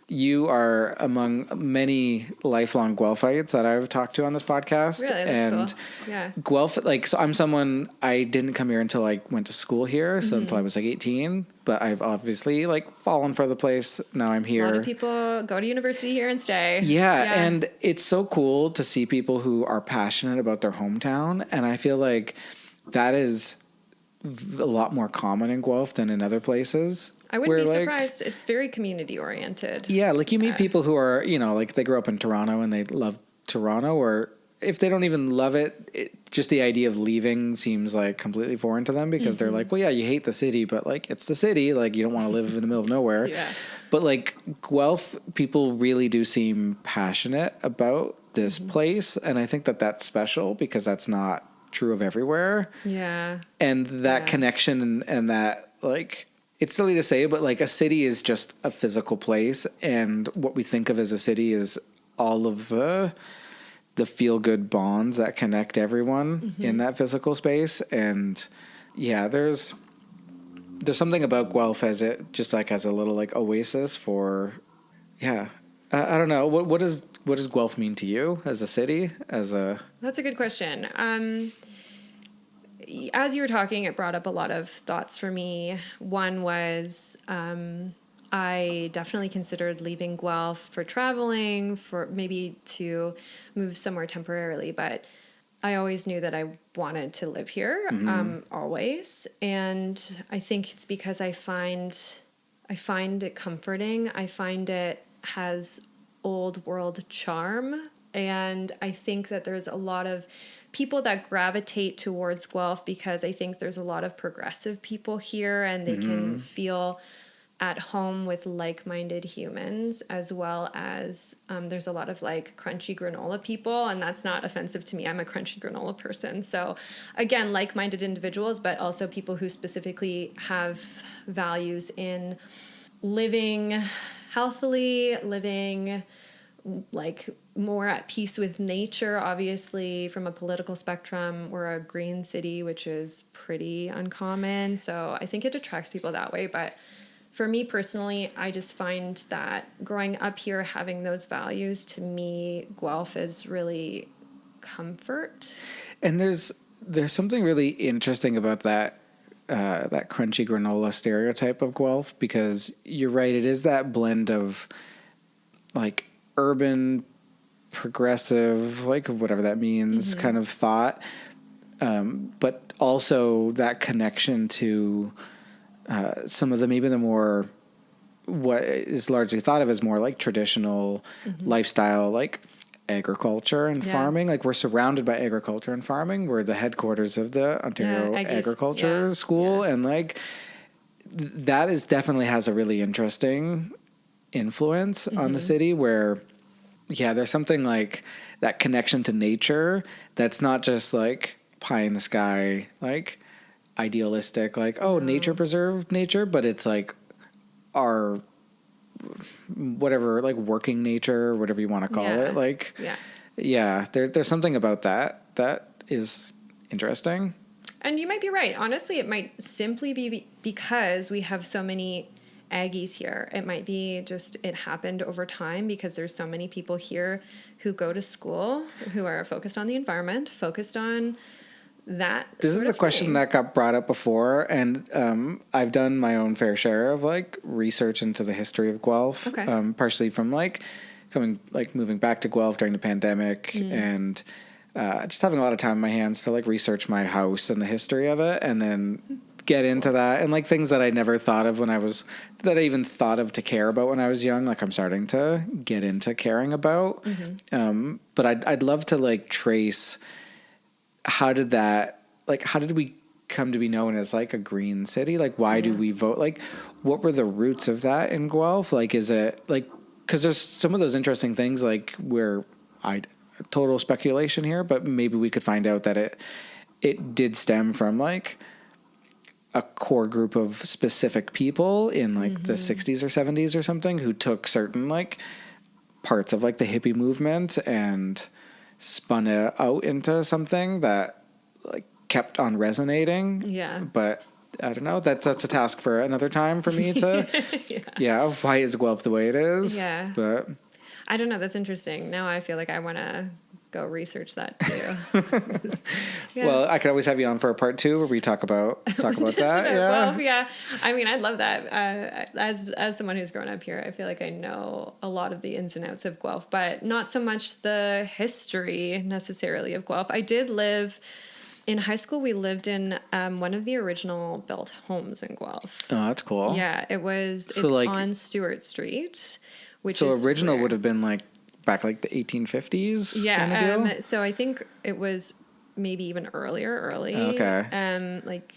you are among many lifelong Guelphites that I've talked to on this podcast. Really? That's cool. Yeah. Guelph, so I'm someone, I didn't come here until I went to school here. So until I was 18, but I've obviously fallen for the place. Now I'm here. A lot of people go to university here and stay. Yeah. And it's so cool to see people who are passionate about their hometown. And I feel like that is a lot more common in Guelph than in other places. I wouldn't be surprised. It's very community oriented. Yeah, you meet people who are, they grew up in Toronto and they love Toronto, or if they don't even love it, just the idea of leaving seems like completely foreign to them because they're like, well, yeah, you hate the city, but it's the city. You don't want to live in the middle of nowhere. Yeah. But Guelph, people really do seem passionate about this place. And I think that that's special because that's not true of everywhere. Yeah. And that connection and that it's silly to say, but a city is just a physical place, and what we think of as a city is all of the feel good bonds that connect everyone in that physical space. And yeah, there's something about Guelph as a little oasis for I don't know, what does Guelph mean to you as a city? That's a good question. As you were talking, it brought up a lot of thoughts for me. One was I definitely considered leaving Guelph for traveling, for maybe to move somewhere temporarily, but I always knew that I wanted to live here, always. And I think it's because I find it comforting. I find it has old world charm. And I think that there's a lot of people that gravitate towards Guelph because I think there's a lot of progressive people here and they can feel at home with like-minded humans, as well as there's a lot of crunchy granola people, and that's not offensive to me. I'm a crunchy granola person. So again, like-minded individuals, but also people who specifically have values in living healthily, living more at peace with nature. Obviously, from a political spectrum, we're a green city, which is pretty uncommon. So I think it attracts people that way. But for me personally, I just find that growing up here, having those values, to me, Guelph is really comfort. And there's something really interesting about that crunchy granola stereotype of Guelph, because you're right, it is that blend of urban, progressive, whatever that means, kind of thought, but also that connection to some of maybe the more, what is largely thought of as more traditional lifestyle, agriculture and farming. We're surrounded by agriculture and farming. We're the headquarters of the Ontario Agriculture School, and that is definitely has a really interesting influence on the city where, there's something like that connection to nature that's not just like pie in the sky, like idealistic, like, nature preserved nature, but it's like our whatever, like working nature, whatever you want to call it. Like, there's something about that is interesting. And you might be right. Honestly, it might simply be because we have so many Aggies here. It might be just it happened over time because there's so many people here who go to school who are focused on the environment, focused on that. This is a question that got brought up before, and I've done my own fair share of like research into the history of Guelph, partially from like moving back to Guelph during the pandemic and just having a lot of time on my hands to like research my house and the history of it, and then get into that, and like things that I never thought of that I even thought of to care about when I was young, like I'm starting to get into caring about. But I'd love to like trace how did we come to be known as like a green city? Like, why do we vote? Like, what were the roots of that in Guelph? Like, is it like, cause there's some of those interesting things like where total speculation here, but maybe we could find out that it did stem from like a core group of specific people in like the 60s or 70s or something who took certain like parts of like the hippie movement and spun it out into something that like kept on resonating. Yeah. But I don't know, that's a task for another time for me to, why is Guelph the way it is? Yeah. But I don't know. That's interesting. Now I feel like I want to go research that too. Well, I could always have you on for a part 2 where we talk about that. Well, I mean, I'd love that. As someone who's grown up here, I feel like I know a lot of the ins and outs of Guelph, but not so much the history necessarily of Guelph. I did live in high school. We lived in one of the original built homes in Guelph. Oh, that's cool. Yeah, it's like, on Stewart Street, which is original rare. would have been like back like the 1850s. Yeah. Kind of deal? So I think it was maybe even early. Okay. Like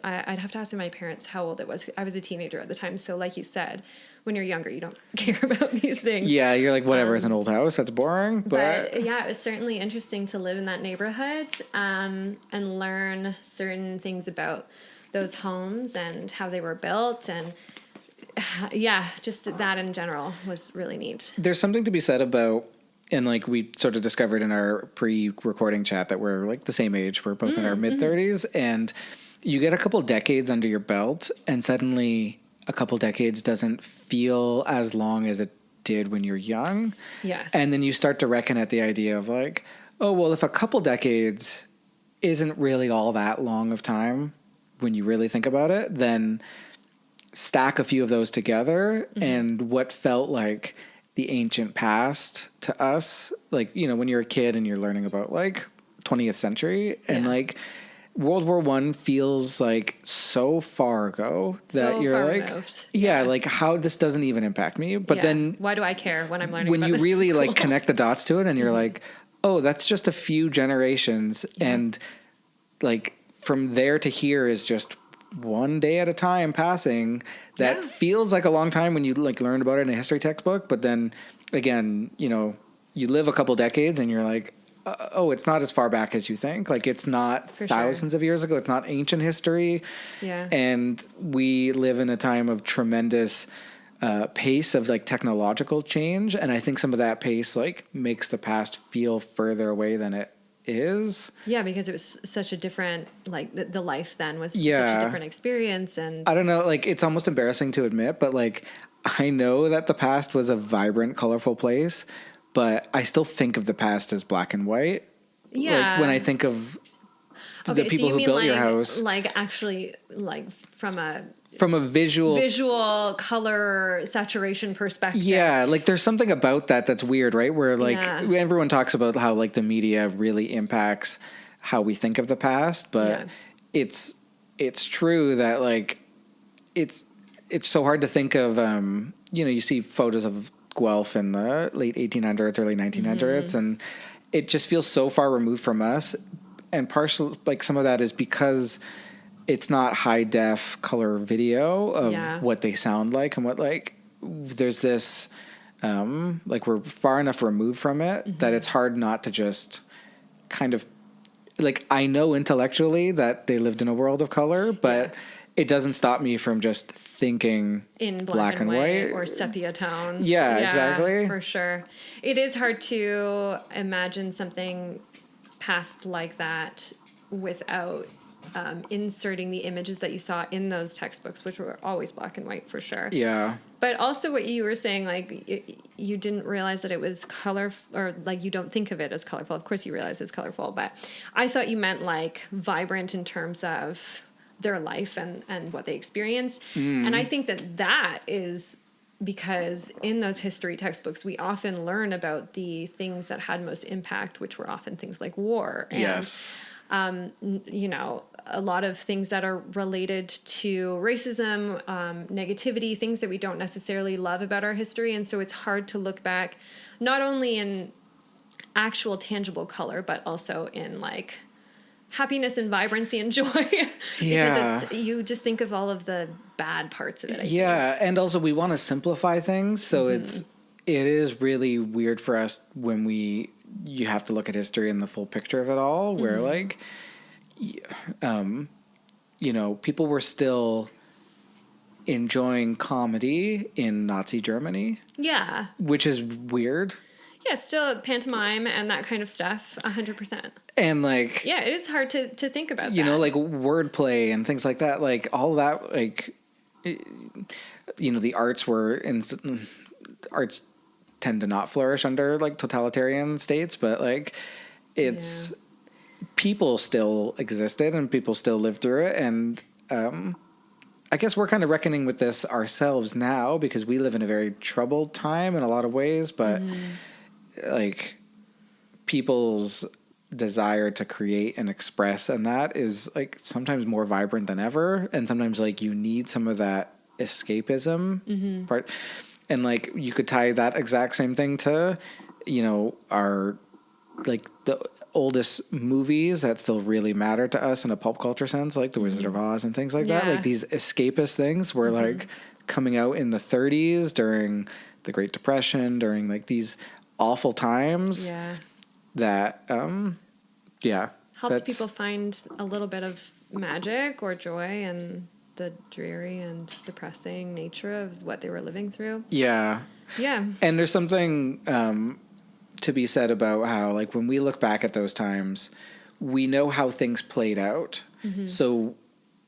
I'd have to ask my parents how old it was. I was a teenager at the time. So like you said, when you're younger, you don't care about these things. Yeah. You're like, whatever, it's an old house. That's boring. But yeah, it was certainly interesting to live in that neighborhood, and learn certain things about those homes and how they were built, and just that in general was really neat. There's something to be said about, and like we sort of discovered in our pre-recording chat that we're like the same age. We're both in our mid-30s, and you get a couple decades under your belt, and suddenly a couple decades doesn't feel as long as it did when you're young. Yes. And then you start to reckon at the idea of like, oh, well, if a couple decades isn't really all that long of time when you really think about it, then stack a few of those together, and what felt like the ancient past to us, like, you know, when you're a kid and you're learning about like 20th century and like World War I feels like so far ago that you're like, removed. Like how this doesn't even impact me. But then why do I care when I'm learning when about you this really like connect the dots to it and you're like, oh, that's just a few generations. And like from there to here is just one day at a time passing. That feels like a long time when you like learn about it in a history textbook. But then again, you know, you live a couple decades and you're like, oh, it's not as far back as you think. Like it's not thousands of years ago. It's not ancient history. Yeah. And we live in a time of tremendous pace of like technological change. And I think some of that pace like makes the past feel further away than it is. Yeah, because it was such a different, like the life then was such a different experience. And I don't know, like it's almost embarrassing to admit, but like I know that the past was a vibrant, colorful place, but I still think of the past as black and white. Yeah. Like when I think of the people who built your house. Like actually like from a visual color saturation perspective. Yeah, like there's something about that that's weird, right? Where like everyone talks about how like the media really impacts how we think of the past, but it's true that like it's so hard to think of you know, you see photos of Guelph in the late 1800s, early 1900s, and it just feels so far removed from us. And partially, like some of that is because it's not high def color video of what they sound like and what like there's this, like we're far enough removed from it that it's hard not to just kind of, like, I know intellectually that they lived in a world of color, but it doesn't stop me from just thinking in black and white or sepia tones. Yeah, exactly. For sure. It is hard to imagine something past like that without inserting the images that you saw in those textbooks, which were always black and white for sure. Yeah. But also what you were saying, like, you didn't realize that it was color, or like you don't think of it as colorful. Of course you realize it's colorful, but I thought you meant like vibrant in terms of their life and what they experienced. And I think that is because in those history textbooks, we often learn about the things that had most impact, which were often things like war. And, Yes. you know, a lot of things that are related to racism, negativity, things that we don't necessarily love about our history. And so it's hard to look back, not only in actual tangible color, but also in like happiness and vibrancy and joy. Because you just think of all of the bad parts of it. I think. And also we want to simplify things, so it is really weird for us when you have to look at history and the full picture of it all, where like, you know, people were still enjoying comedy in Nazi Germany. Yeah. Which is weird. Yeah, still pantomime and that kind of stuff, 100%. And like, yeah, it is hard to think about that. You know, like wordplay and things like that, like all that, like, you know, the arts tend to not flourish under like totalitarian states, but like it's people still existed and people still lived through it. And I guess we're kind of reckoning with this ourselves now because we live in a very troubled time in a lot of ways, but like people's desire to create and express, and that is like sometimes more vibrant than ever, and sometimes like you need some of that escapism part, and like you could tie that exact same thing to, you know, our like the oldest movies that still really matter to us in a pulp culture sense, like The Wizard of Oz and things like that. Like these escapist things were like coming out in the 30s during the Great Depression, during like these awful times that helped people find a little bit of magic or joy in the dreary and depressing nature of what they were living through. And there's something to be said about how, like, when we look back at those times, we know how things played out. So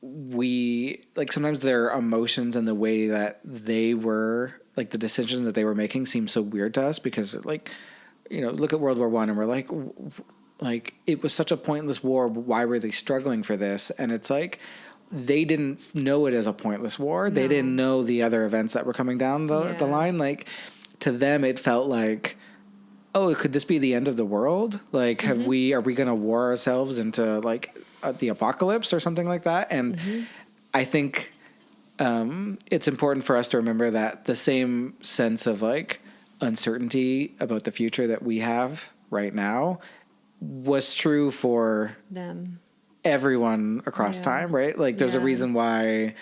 we, like, sometimes their emotions and the way that they were, like, the decisions that they were making seem so weird to us because, like, you know, look at World War I and we're like, it was such a pointless war. Why were they struggling for this? And it's like, they didn't know it as a pointless war. No. They didn't know the other events that were coming down the line. Like, to them, it felt like, oh, could this be the end of the world? Like, are we going to war ourselves into like the apocalypse or something like that? And I think it's important for us to remember that the same sense of like uncertainty about the future that we have right now was true for them, everyone across time, right? Like there's a reason why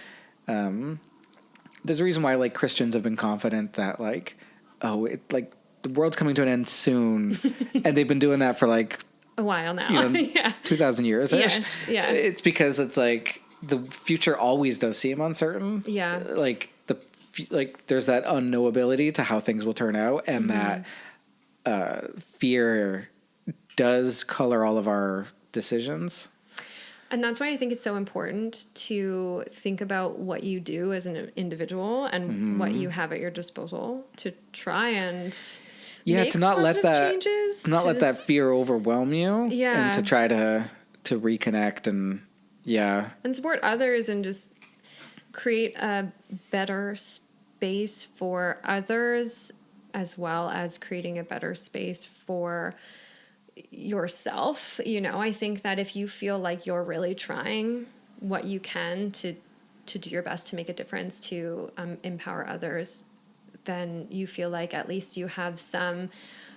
like Christians have been confident that like, oh, it like the world's coming to an end soon. And they've been doing that for like a while now, you know, 2,000 years. It's because it's like the future always does seem uncertain. Like there's that unknowability to how things will turn out, and that fear does color all of our decisions. And that's why I think it's so important to think about what you do as an individual and what you have at your disposal to try and to not let that let that fear overwhelm you, and to try to reconnect and support others and just create a better space for others, as well as creating a better space for yourself. You know, I think that if you feel like you're really trying what you can to do your best to make a difference, to empower others, then you feel like at least you have some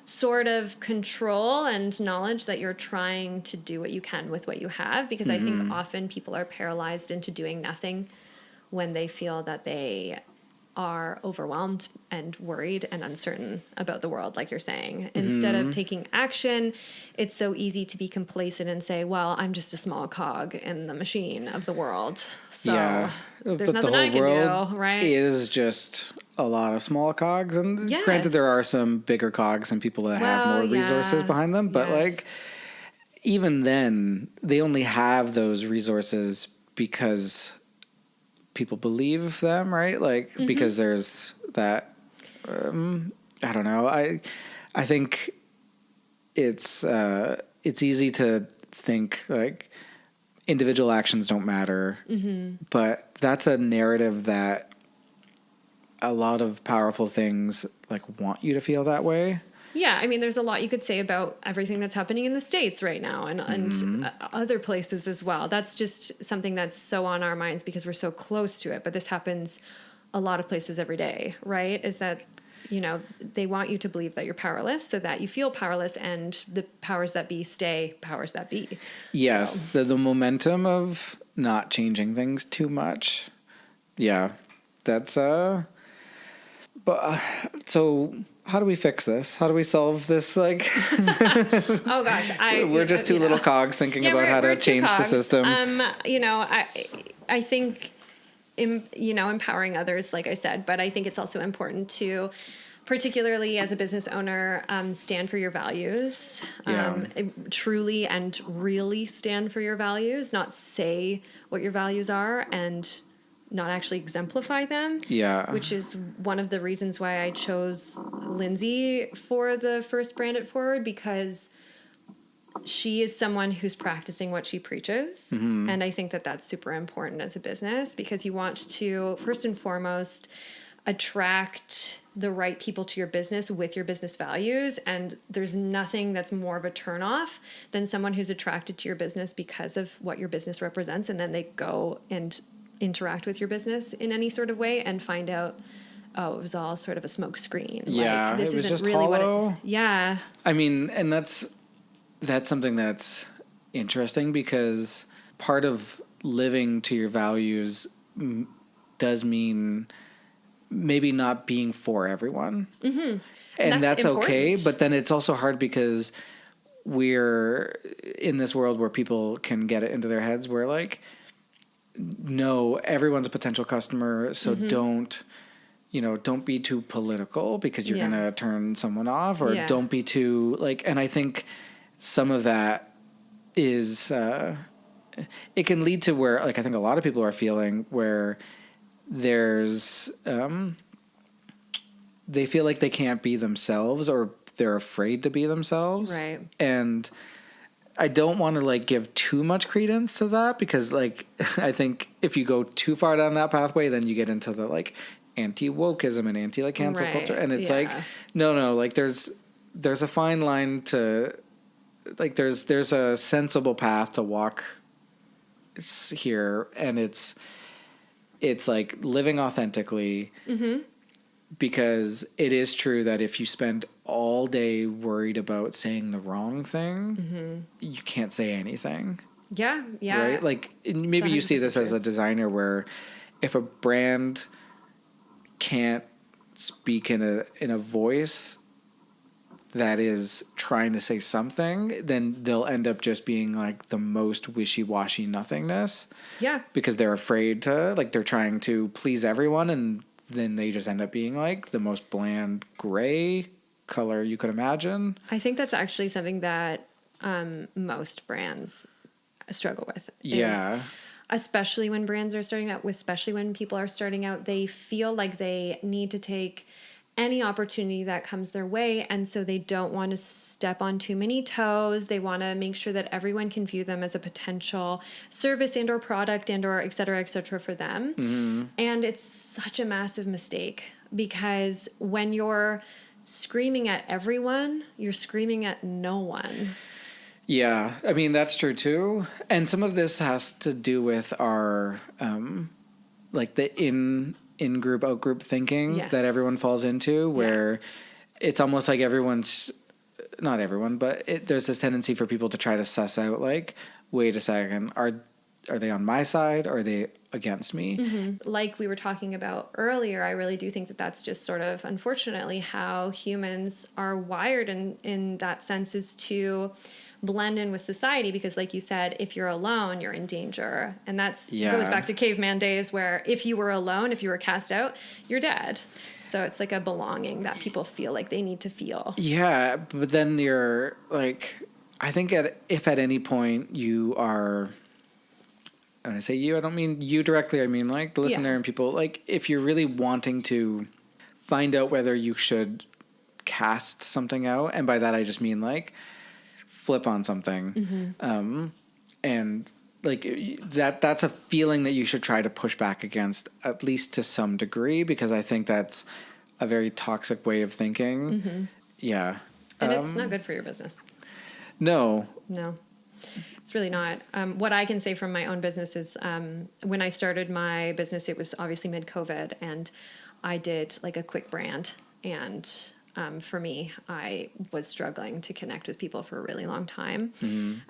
sort of control and knowledge that you're trying to do what you can with what you have. Because I think often people are paralyzed into doing nothing when they feel that they are overwhelmed and worried and uncertain about the world, like you're saying. Instead of taking action, it's so easy to be complacent and say, well, I'm just a small cog in the machine of the world. So there's nothing I can do, right? Is just a lot of small cogs. And Yes. granted, there are some bigger cogs and people that have more resources behind them. But like, even then, they only have those resources because people believe them, right? Like, because there's that, I don't know. I think it's easy to think like individual actions don't matter, but that's a narrative that a lot of powerful things like want you to feel that way. Yeah, I mean, there's a lot you could say about everything that's happening in the States right now and other places as well. That's just something that's so on our minds because we're so close to it. But this happens a lot of places every day, right? Is that, you know, they want you to believe that you're powerless so that you feel powerless and the powers that be stay powers that be. Yes, So. the momentum of not changing things too much. Yeah, that's... But so how do we fix this? How do we solve this? Like, oh gosh, we're just two little cogs thinking about how to change the system. You know, I think, empowering others, like I said, but I think it's also important to, particularly as a business owner, stand for your values. Truly and really stand for your values, not say what your values are and not actually exemplify them. Yeah. Which is one of the reasons why I chose Lindsay for the first Brand It Forward, because she is someone who's practicing what she preaches. And I think that that's super important as a business because you want to, first and foremost, attract the right people to your business with your business values. And there's nothing that's more of a turnoff than someone who's attracted to your business because of what your business represents. And then they go and interact with your business in any sort of way and find out, oh, it was all sort of a smoke screen. Yeah, like, this it was isn't just really hollow. What yeah. I mean, and that's something that's interesting because part of living to your values does mean maybe not being for everyone. And that's okay. But then it's also hard because we're in this world where people can get it into their heads where like, no, everyone's a potential customer, so don't be too political because you're going to turn someone off, or don't be too like, and I think some of that is, it can lead to where, like, I think a lot of people are feeling where there's, they feel like they can't be themselves or they're afraid to be themselves. Right. And I don't want to like give too much credence to that because like I think if you go too far down that pathway, then you get into the like anti-wokeism and anti like cancel culture, and it's like no, like there's a fine line to like there's a sensible path to walk here, and it's like living authentically. Because it is true that if you spend all day worried about saying the wrong thing, you can't say anything. Yeah. Right? Like, maybe you see this true. As a designer where if a brand can't speak in a voice that is trying to say something, then they'll end up just being like the most wishy-washy nothingness. Yeah. Because they're afraid to, like, they're trying to please everyone, and then they just end up being like the most bland gray color you could imagine. I think that's actually something that most brands struggle with. Yeah. Especially when brands are starting out, especially when people are starting out, they feel like they need to take any opportunity that comes their way. And so they don't want to step on too many toes. They want to make sure that everyone can view them as a potential service and or product and or et cetera for them. And it's such a massive mistake because when you're screaming at everyone, you're screaming at no one. Yeah, I mean, that's true too. And some of this has to do with our, like the in-group, out-group thinking that everyone falls into, where it's almost like everyone's, not everyone, but there's this tendency for people to try to suss out, like, wait a second, are they on my side or are they against me? Mm-hmm. Like we were talking about earlier, I really do think that that's just sort of, unfortunately, how humans are wired in that sense, is to blend in with society, because like you said, if you're alone, you're in danger. And that's goes back to caveman days, where if you were alone, if you were cast out, you're dead. So it's like a belonging that people feel like they need to feel. Yeah, but then you're like, I think if at any point you are, when I say you, I don't mean you directly, I mean like the listener and people, like if you're really wanting to find out whether you should cast something out, and by that I just mean like flip on something, and like that's a feeling that you should try to push back against, at least to some degree, because I think that's a very toxic way of thinking. Yeah. And it's not good for your business. No. It's really not. What I can say from my own business is, when I started my business, it was obviously mid-COVID, and I did like a quick brand. And for me, I was struggling to connect with people for a really long time.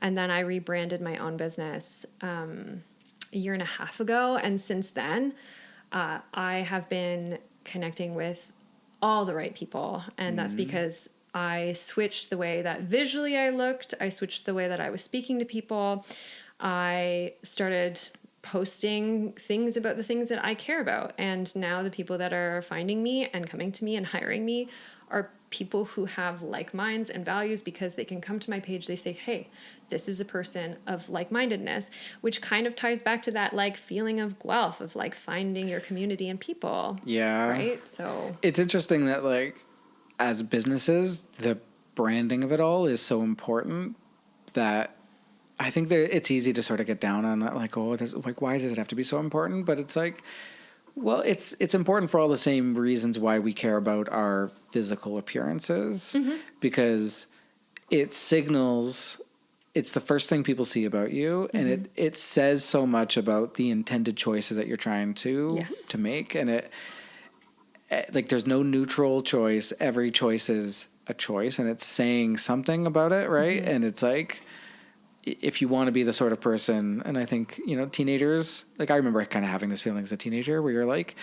And then I rebranded my own business a year and a half ago. And since then, I have been connecting with all the right people. And that's because I switched the way that visually I looked. I switched the way that I was speaking to people. I started posting things about the things that I care about. And now the people that are finding me and coming to me and hiring me are people who have like minds and values, because they can come to my page. They say, hey, this is a person of like-mindedness, which kind of ties back to that like feeling of Guelph, of like finding your community and people. Yeah. Right. So it's interesting that like, as businesses, the branding of it all is so important that I think that it's easy to sort of get down on that, like, oh, like, why does it have to be so important? But it's like, well, it's important for all the same reasons why we care about our physical appearances, because it signals, it's the first thing people see about you, and it says so much about the intended choices that you're trying to make, and it, like, there's no neutral choice. Every choice is a choice, and it's saying something about it, right? And it's like, if you want to be the sort of person, and I think, you know, teenagers, like I remember kind of having this feeling as a teenager where you're like,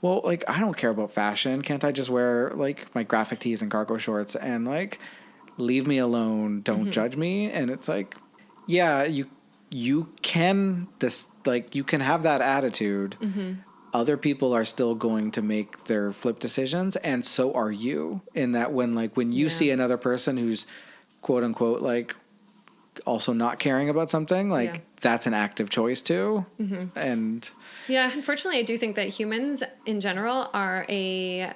well, like, I don't care about fashion. Can't I just wear like my graphic tees and cargo shorts and like leave me alone? Don't judge me. And it's like, yeah, you can you can have that attitude. Other people are still going to make their flip decisions, and so are you. In that, when you see another person who's quote unquote like also not caring about something, like that's an active choice too. And unfortunately, I do think that humans in general are a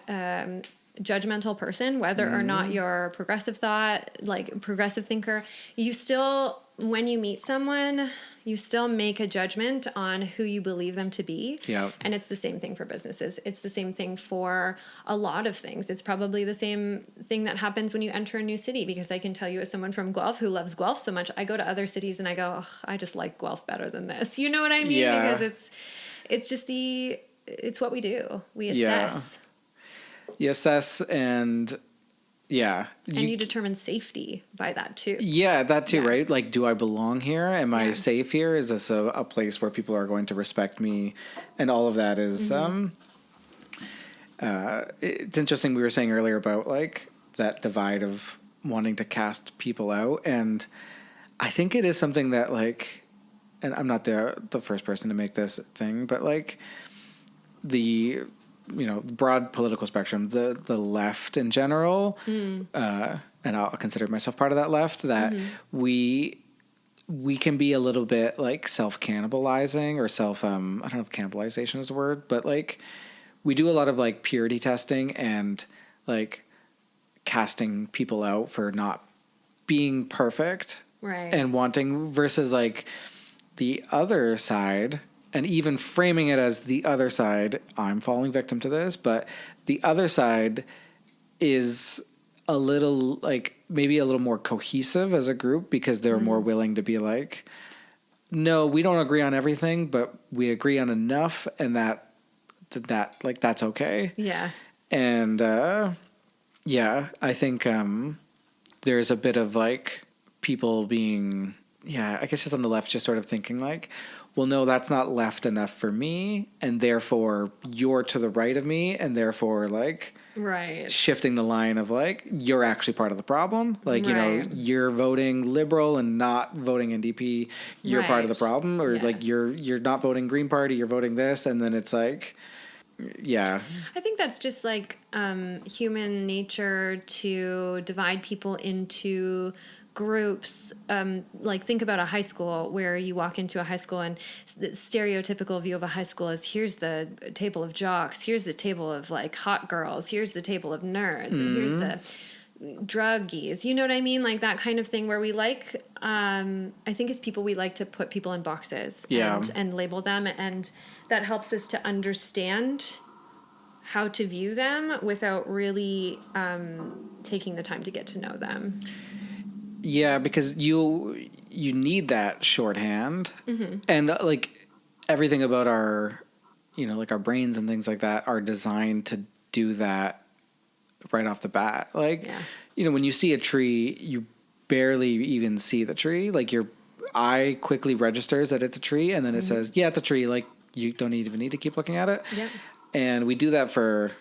judgmental person, whether or not you're progressive thought, like progressive thinker. You still, when you meet someone, you still make a judgment on who you believe them to be. Yeah. And it's the same thing for businesses. It's the same thing for a lot of things. It's probably the same thing that happens when you enter a new city, because I can tell you, as someone from Guelph who loves Guelph so much, I go to other cities and I go, oh, I just like Guelph better than this. You know what I mean? Yeah. Because it's just it's what we do. We assess. You assess, and and you determine safety by that too. Yeah, that too, right? Like, do I belong here? Am I safe here? Is this a place where people are going to respect me? And all of that is, it's interesting. We were saying earlier about like that divide of wanting to cast people out. And I think it is something that like, and I'm not the first person to make this thing, but like broad political spectrum, the left in general, and I'll consider myself part of that left, that we can be a little bit like self-cannibalizing or I don't know if cannibalization is the word, but like we do a lot of like purity testing and like casting people out for not being perfect, right? And wanting, versus like the other side. And even framing it as the other side, I'm falling victim to this, but the other side is a little, like, maybe a little more cohesive as a group, because they're more willing to be like, no, we don't agree on everything, but we agree on enough, and that like, that's okay. Yeah. And, I think there's a bit of, like, people being, I guess just on the left, just sort of thinking like, well, no, that's not left enough for me, and therefore you're to the right of me, and therefore like right, shifting the line of like you're actually part of the problem. Like, right. you're voting Liberal and not voting NDP, you're part of the Right. problem, or like Yes. you're not voting Green Party, you're voting this, and then it's like, yeah. I think that's just like human nature to divide people into groups. Like think about a high school where you walk into a high school and the stereotypical view of a high school is here's the table of jocks, here's the table of like hot girls, here's the table of nerds, and here's the druggies. You know what I mean? Like that kind of thing where we like, I think as people, we like to put people in boxes Yeah. and label them. And that helps us to understand how to view them without really taking the time to get to know them. Yeah, because you need that shorthand, and like everything about our, like our brains and things like that are designed to do that right off the bat. Like, when you see a tree, you barely even see the tree. Like your eye quickly registers that it's a tree, and then it says, "Yeah, it's a tree." Like you don't even need to keep looking at it. Yeah. And we do that for,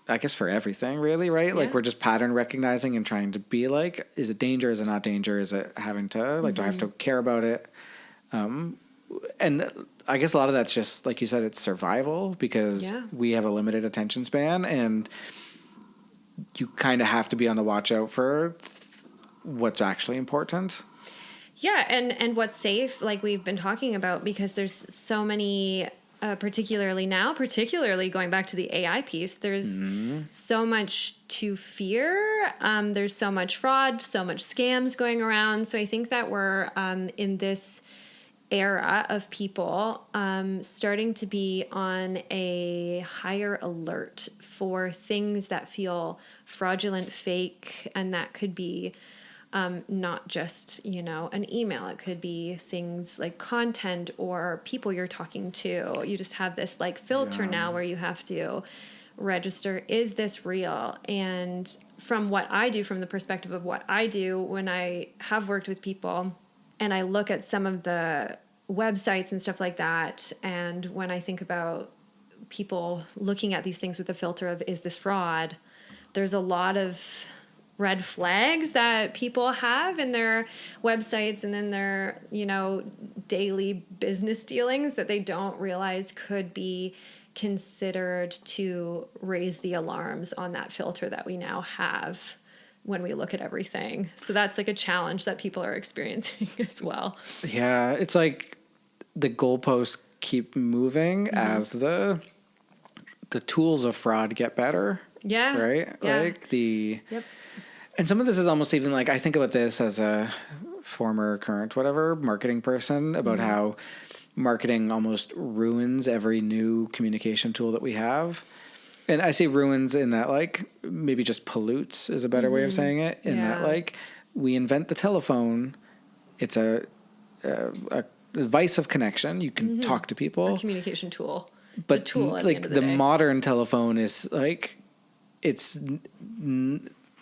I guess, for everything, really, right? Like we're just pattern recognizing and trying to be like, is it danger? Is it not danger? Is it having to, like, do I have to care about it? And I guess a lot of that's just, like you said, it's survival because we have a limited attention span, and you kind of have to be on the watch out for what's actually important. Yeah, and what's safe, like we've been talking about, because there's so many, particularly going back to the AI piece, there's so much to fear. There's so much fraud, so much scams going around. So I think that we're in this era of people starting to be on a higher alert for things that feel fraudulent, fake, and that could be not just, an email. It could be things like content or people you're talking to. You just have this like filter now where you have to register, is this real? And from what I do, from the perspective of what I do, when I have worked with people and I look at some of the websites and stuff like that, and when I think about people looking at these things with the filter of, is this fraud? There's a lot of red flags that people have in their websites and in their, daily business dealings that they don't realize could be considered to raise the alarms on that filter that we now have when we look at everything. So that's like a challenge that people are experiencing as well. Yeah, it's like the goalposts keep moving as the tools of fraud get better. Yeah. Right? Yeah. Like Yep. And some of this is almost even like, I think about this as a former, current, whatever, marketing person, about how marketing almost ruins every new communication tool that we have. And I say ruins in that, like, maybe just pollutes is a better way of saying it. In that, like, we invent the telephone. It's a device of connection. You can talk to people. A communication tool. But it's a tool at like the end of the day. modern telephone is like, it's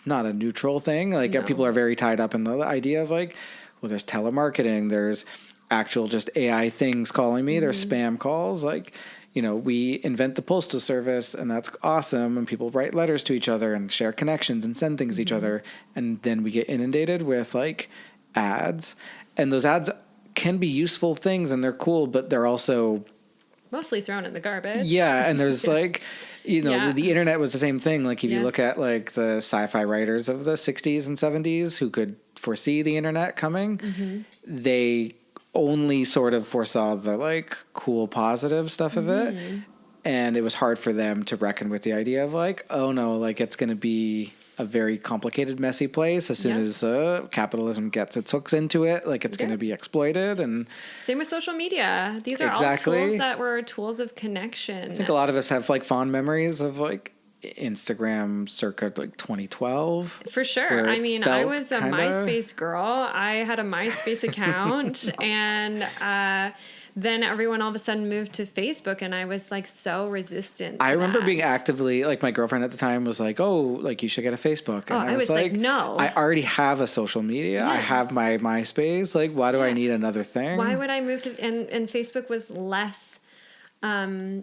not a neutral thing. Like people are very tied up in the idea of like, well, there's telemarketing, there's actual just AI things calling me, there's spam calls. Like, we invent the postal service and that's awesome. And people write letters to each other and share connections and send things to each other. And then we get inundated with like ads, and those ads can be useful things and they're cool, but they're also mostly thrown in the garbage. Yeah. And there's like, the internet was the same thing. Like if you look at like the sci-fi writers of the 60s and 70s who could foresee the internet coming, they only sort of foresaw the like cool positive stuff of it. And it was hard for them to reckon with the idea of like, oh no, like it's going to be a very complicated, messy place. As soon as capitalism gets its hooks into it, like it's going to be exploited. And same with social media. These are all tools that were tools of connection. I think a lot of us have like fond memories of like Instagram circa like 2012. For sure. I mean, I was a MySpace girl. I had a MySpace account and then everyone all of a sudden moved to Facebook, and I was like so resistant to I remember that. being actively, like, my girlfriend at the time was like, oh, like, you should get a Facebook. And I was like, no. I already have a social media. I have my MySpace. Like, why do I need another thing? Why would I move to, and Facebook was less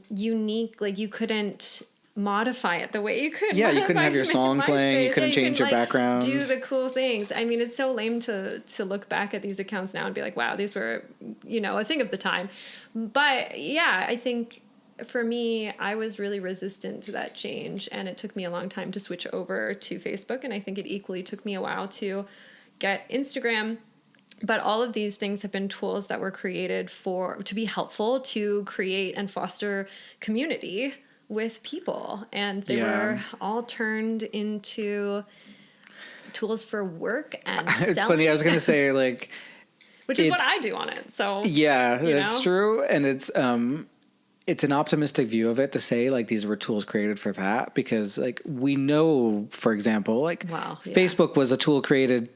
unique. Like, you couldn't modify it the way you could. Yeah, you couldn't have your song playing. You couldn't change your background. Do the cool things. I mean, it's so lame to look back at these accounts now and be like, wow, these were, a thing of the time. But yeah, I think for me, I was really resistant to that change, and it took me a long time to switch over to Facebook. And I think it equally took me a while to get Instagram. But all of these things have been tools that were created to be helpful to create and foster community with people, and they were all turned into tools for work and it's selling. funny. I was going to say, like, which is what I do on it. So yeah, that's true. And it's an optimistic view of it to say, like, these were tools created for that, because, like, we know, for example, like, Facebook was a tool created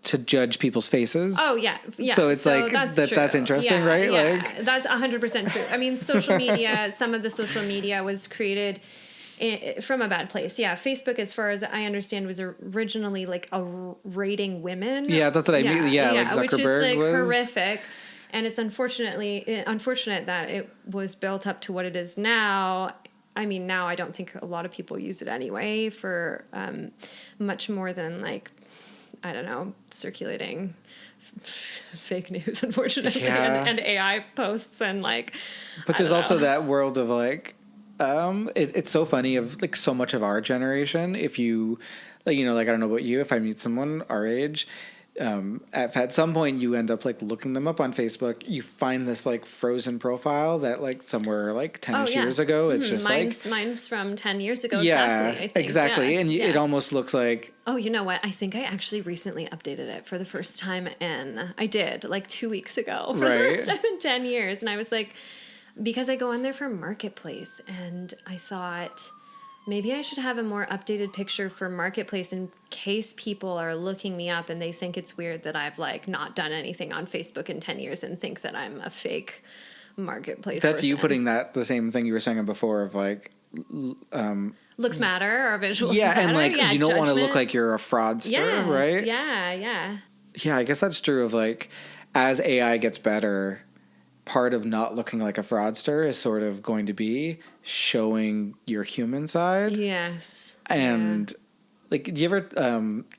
to judge people's faces. Oh yeah. So it's like that's interesting, right? Yeah, like that's 100% true. I mean, social media. Some of the social media was created from a bad place. Yeah, Facebook, as far as I understand, was originally like a rating women. Yeah, that's what I mean. Yeah, like Zuckerberg, which is like was horrific. And it's unfortunate that it was built up to what it is now. I mean, now I don't think a lot of people use it anyway for much more than, like, I don't know, circulating fake news, unfortunately, and AI posts and, like. But there's also that world of, like, it's so funny of, like, so much of our generation. If you, like, like, I don't know about you, if I meet someone our age, at some point you end up, like, looking them up on Facebook. You find this, like, frozen profile that, like, somewhere, like, 10 years ago. It's just mine's from 10 years ago. Yeah, exactly. I think. Exactly. Yeah, and it almost looks like. Oh, you know what? I think I actually recently updated it for the first time, and I did, like, 2 weeks ago for the first time in 10 years. And I was like, because I go on there for Marketplace, and I thought, maybe I should have a more updated picture for Marketplace in case people are looking me up and they think it's weird that I've, like, not done anything on Facebook in 10 years and think that I'm a fake Marketplace That's person. You putting the same thing you were saying before of, like, looks matter or visuals matter. Yeah, and, like, you don't want to look like you're a fraudster, right? Yeah. Yeah, I guess that's true of, like, as AI gets better, part of not looking like a fraudster is sort of going to be showing your human side. Yes. And, like, do you ever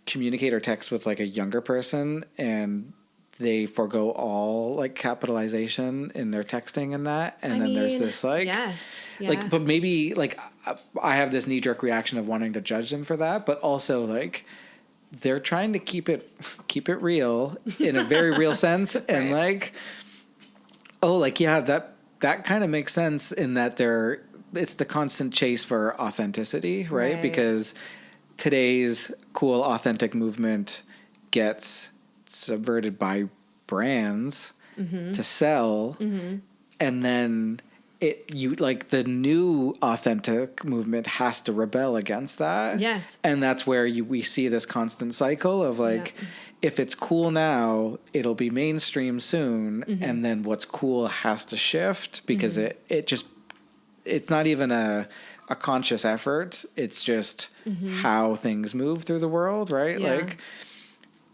communicate or text with, like, a younger person and they forego all, like, capitalization in their texting and that, and then there's this, like, like, but maybe, like, I have this knee-jerk reaction of wanting to judge them for that, but also, like, they're trying to keep it real in a very real sense, and like, that kind of makes sense in that it's the constant chase for authenticity, right? Because today's cool, authentic movement gets subverted by brands to sell, and then the new authentic movement has to rebel against that. Yes. And that's where we see this constant cycle of, like, if it's cool now, it'll be mainstream soon, and then what's cool has to shift because it's not even a conscious effort. It's just how things move through the world, right? Yeah. Like,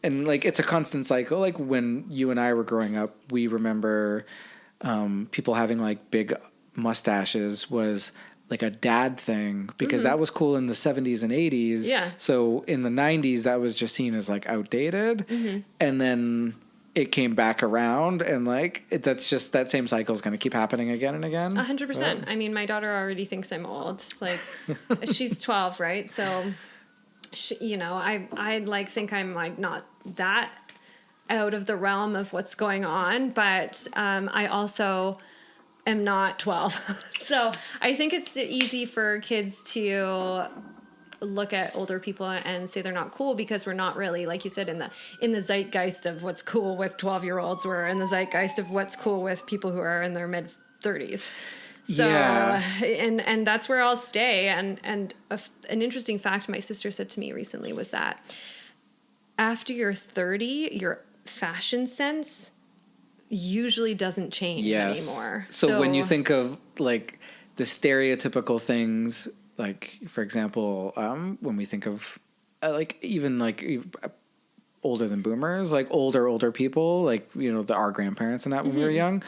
and, like, it's a constant cycle. Like, when you and I were growing up, we remember people having, like, big mustaches was, like, a dad thing because that was cool in the 70s and 80s. Yeah. So in the 90s, that was just seen as, like, outdated. And then it came back around, and, like, that's just that same cycle is going to keep happening again and again. 100%. Right? I mean, my daughter already thinks I'm old. It's like, she's 12, right? So, I like think I'm, like, not that out of the realm of what's going on, but I also am not 12. So I think it's easy for kids to look at older people and say they're not cool because we're not really, like you said, in the zeitgeist of what's cool with 12-year-olds. We're in the zeitgeist of what's cool with people who are in their mid 30s. So, and that's where I'll stay. And an interesting fact my sister said to me recently was that after you're 30, your fashion sense, usually doesn't change anymore. So when you think of like the stereotypical things, like for example, when we think of like even like older than boomers, like older people, like, you know, our grandparents and that when we were young,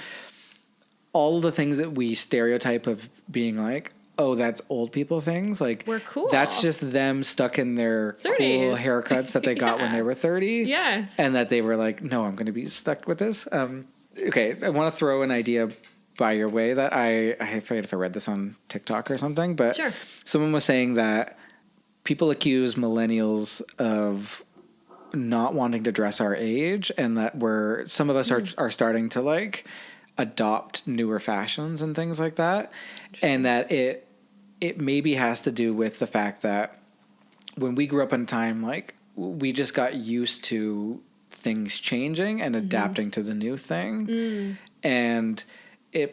all the things that we stereotype of being like, oh, that's old people things, like we're cool. That's just them stuck in their 30s. Cool haircuts that they got when they were 30. Yes. And that they were like, no, I'm going to be stuck with this. Okay, I want to throw an idea by your way that I forget if I read this on TikTok or something, but sure. Someone was saying that people accuse millennials of not wanting to dress our age, and that some of us are starting to like adopt newer fashions and things like that, and that it maybe has to do with the fact that when we grew up in a time, like, we just got used to things changing and adapting to the new thing, and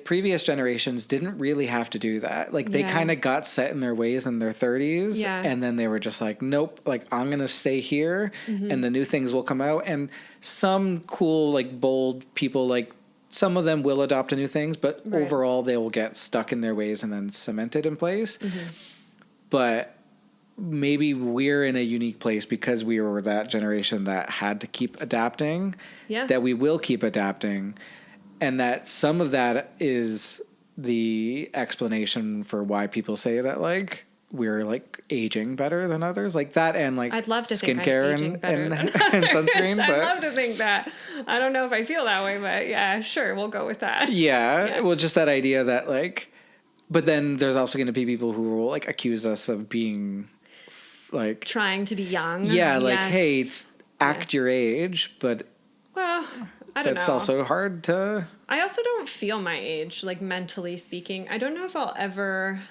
previous generations didn't really have to do that. Like, they kind of got set in their ways in their 30s, and then they were just like, nope, like, I'm gonna stay here, and the new things will come out. And some cool, like, bold people, like, some of them will adopt to new things, but overall they will get stuck in their ways and then cemented in place. But maybe we're in a unique place because we were that generation that had to keep adapting, that we will keep adapting, and that some of that is the explanation for why people say that, like, we're like aging better than others, like that, and like I'd love to skincare think I'm aging better and than sunscreen. But I'd love to think that. I don't know if I feel that way, but yeah, sure, we'll go with that. Yeah. Well, just that idea that, like, but then there's also going to be people who will like accuse us of being like trying to be young. Yeah, like, hey, act your age, but well, I don't know. That's also hard to. I also don't feel my age, like, mentally speaking. I don't know if I'll ever.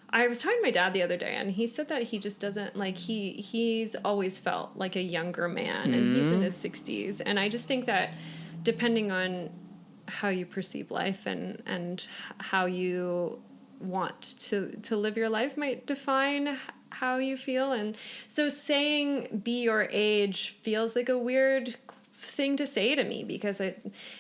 I was talking to my dad the other day, and he said that he just doesn't, like, he's always felt like a younger man, and he's in his 60s. And I just think that depending on how you perceive life and how you want to live your life might define how you feel. And so saying be your age feels like a weird thing to say to me, because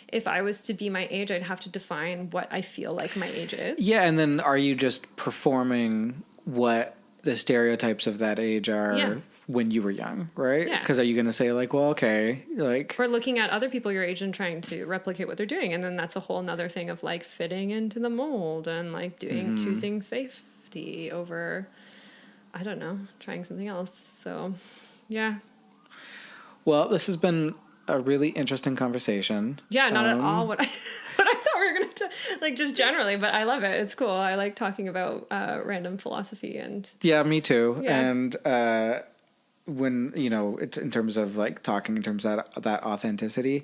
if I was to be my age, I'd have to define what I feel like my age is. Yeah, and then are you just performing what the stereotypes of that age are when you were young, right? Yeah. Because are you going to say, like, well, okay, like... Or looking at other people your age and trying to replicate what they're doing, and then that's a whole nother thing of, like, fitting into the mold and, like, choosing safety over, I don't know, trying something else. So, yeah. Well, this has been a really interesting conversation. Yeah, not at all what I thought we were going to, like, just generally, but I love it. It's cool. I like talking about random philosophy and... Yeah, me too. Yeah. And when, you know, in terms of, like, talking in terms of that authenticity,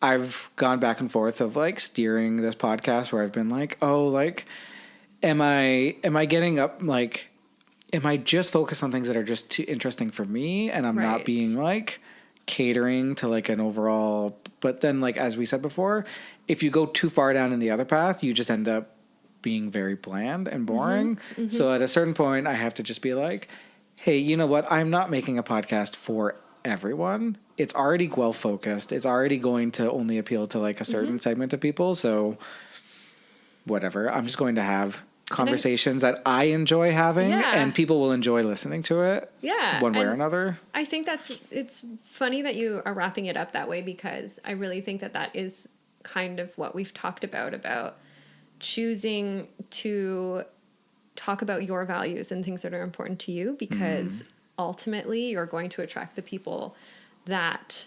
I've gone back and forth of, like, steering this podcast where I've been like, oh, like, am I getting up, like, am I just focused on things that are just too interesting for me, and I'm not being, like, catering to, like, an overall... But then, like, as we said before, if you go too far down in the other path, you just end up being very bland and boring. So at a certain point, I have to just be like, hey, you know what? I'm not making a podcast for everyone. It's already Guelph focused. It's already going to only appeal to, like, a certain segment of people. So whatever. I'm just going to have conversations that I enjoy having, and people will enjoy listening to it one way or another. I think it's funny that you are wrapping it up that way, because I really think that is kind of what we've talked about choosing to talk about your values and things that are important to you, because ultimately you're going to attract the people that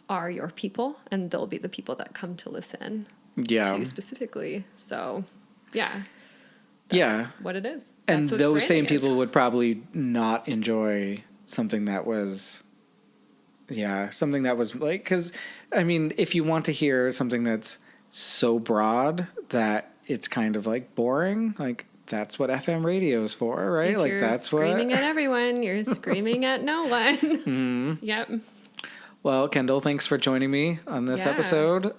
are your people, and they'll be the people that come to listen to you specifically. So, that's what it is. And those same people would probably not enjoy something that was, like, because, I mean, if you want to hear something that's so broad that it's kind of, like, boring, like, that's what FM radio is for, right? If like, you're that's screaming at everyone, you're screaming at no one. Yep. Well, Kendall, thanks for joining me on this episode.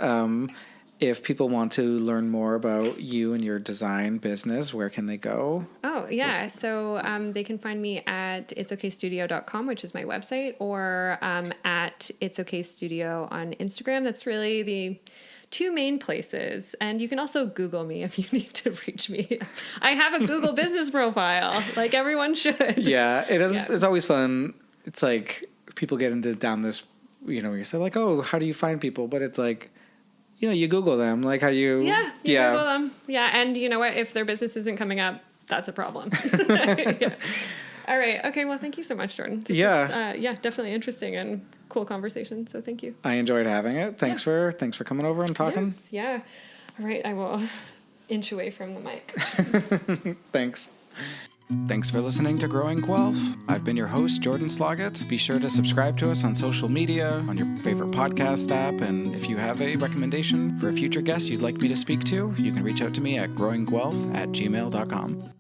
If people want to learn more about you and your design business, where can they go? Oh, yeah. So they can find me at itsokstudio.com, which is my website, or at It's Okay Studio on Instagram. That's really the two main places. And you can also Google me if you need to reach me. I have a Google business profile, like everyone should. Yeah, it is. Yeah. It's always fun. It's like people get down this, you say like, oh, how do you find people? But it's like, you Google them, like how you. Yeah, Google them. Yeah, and you know what? If their business isn't coming up, that's a problem. Yeah. All right. Okay. Well, thank you so much, Jordan. This was, definitely interesting and cool conversation. So thank you. I enjoyed having it. Thanks for coming over and talking. Yes, yeah. All right. I will inch away from the mic. Thanks. Thanks for listening to Growing Guelph. I've been your host, Jordan Sloggett. Be sure to subscribe to us on social media, on your favorite podcast app, and if you have a recommendation for a future guest you'd like me to speak to, you can reach out to me at growingguelph@gmail.com.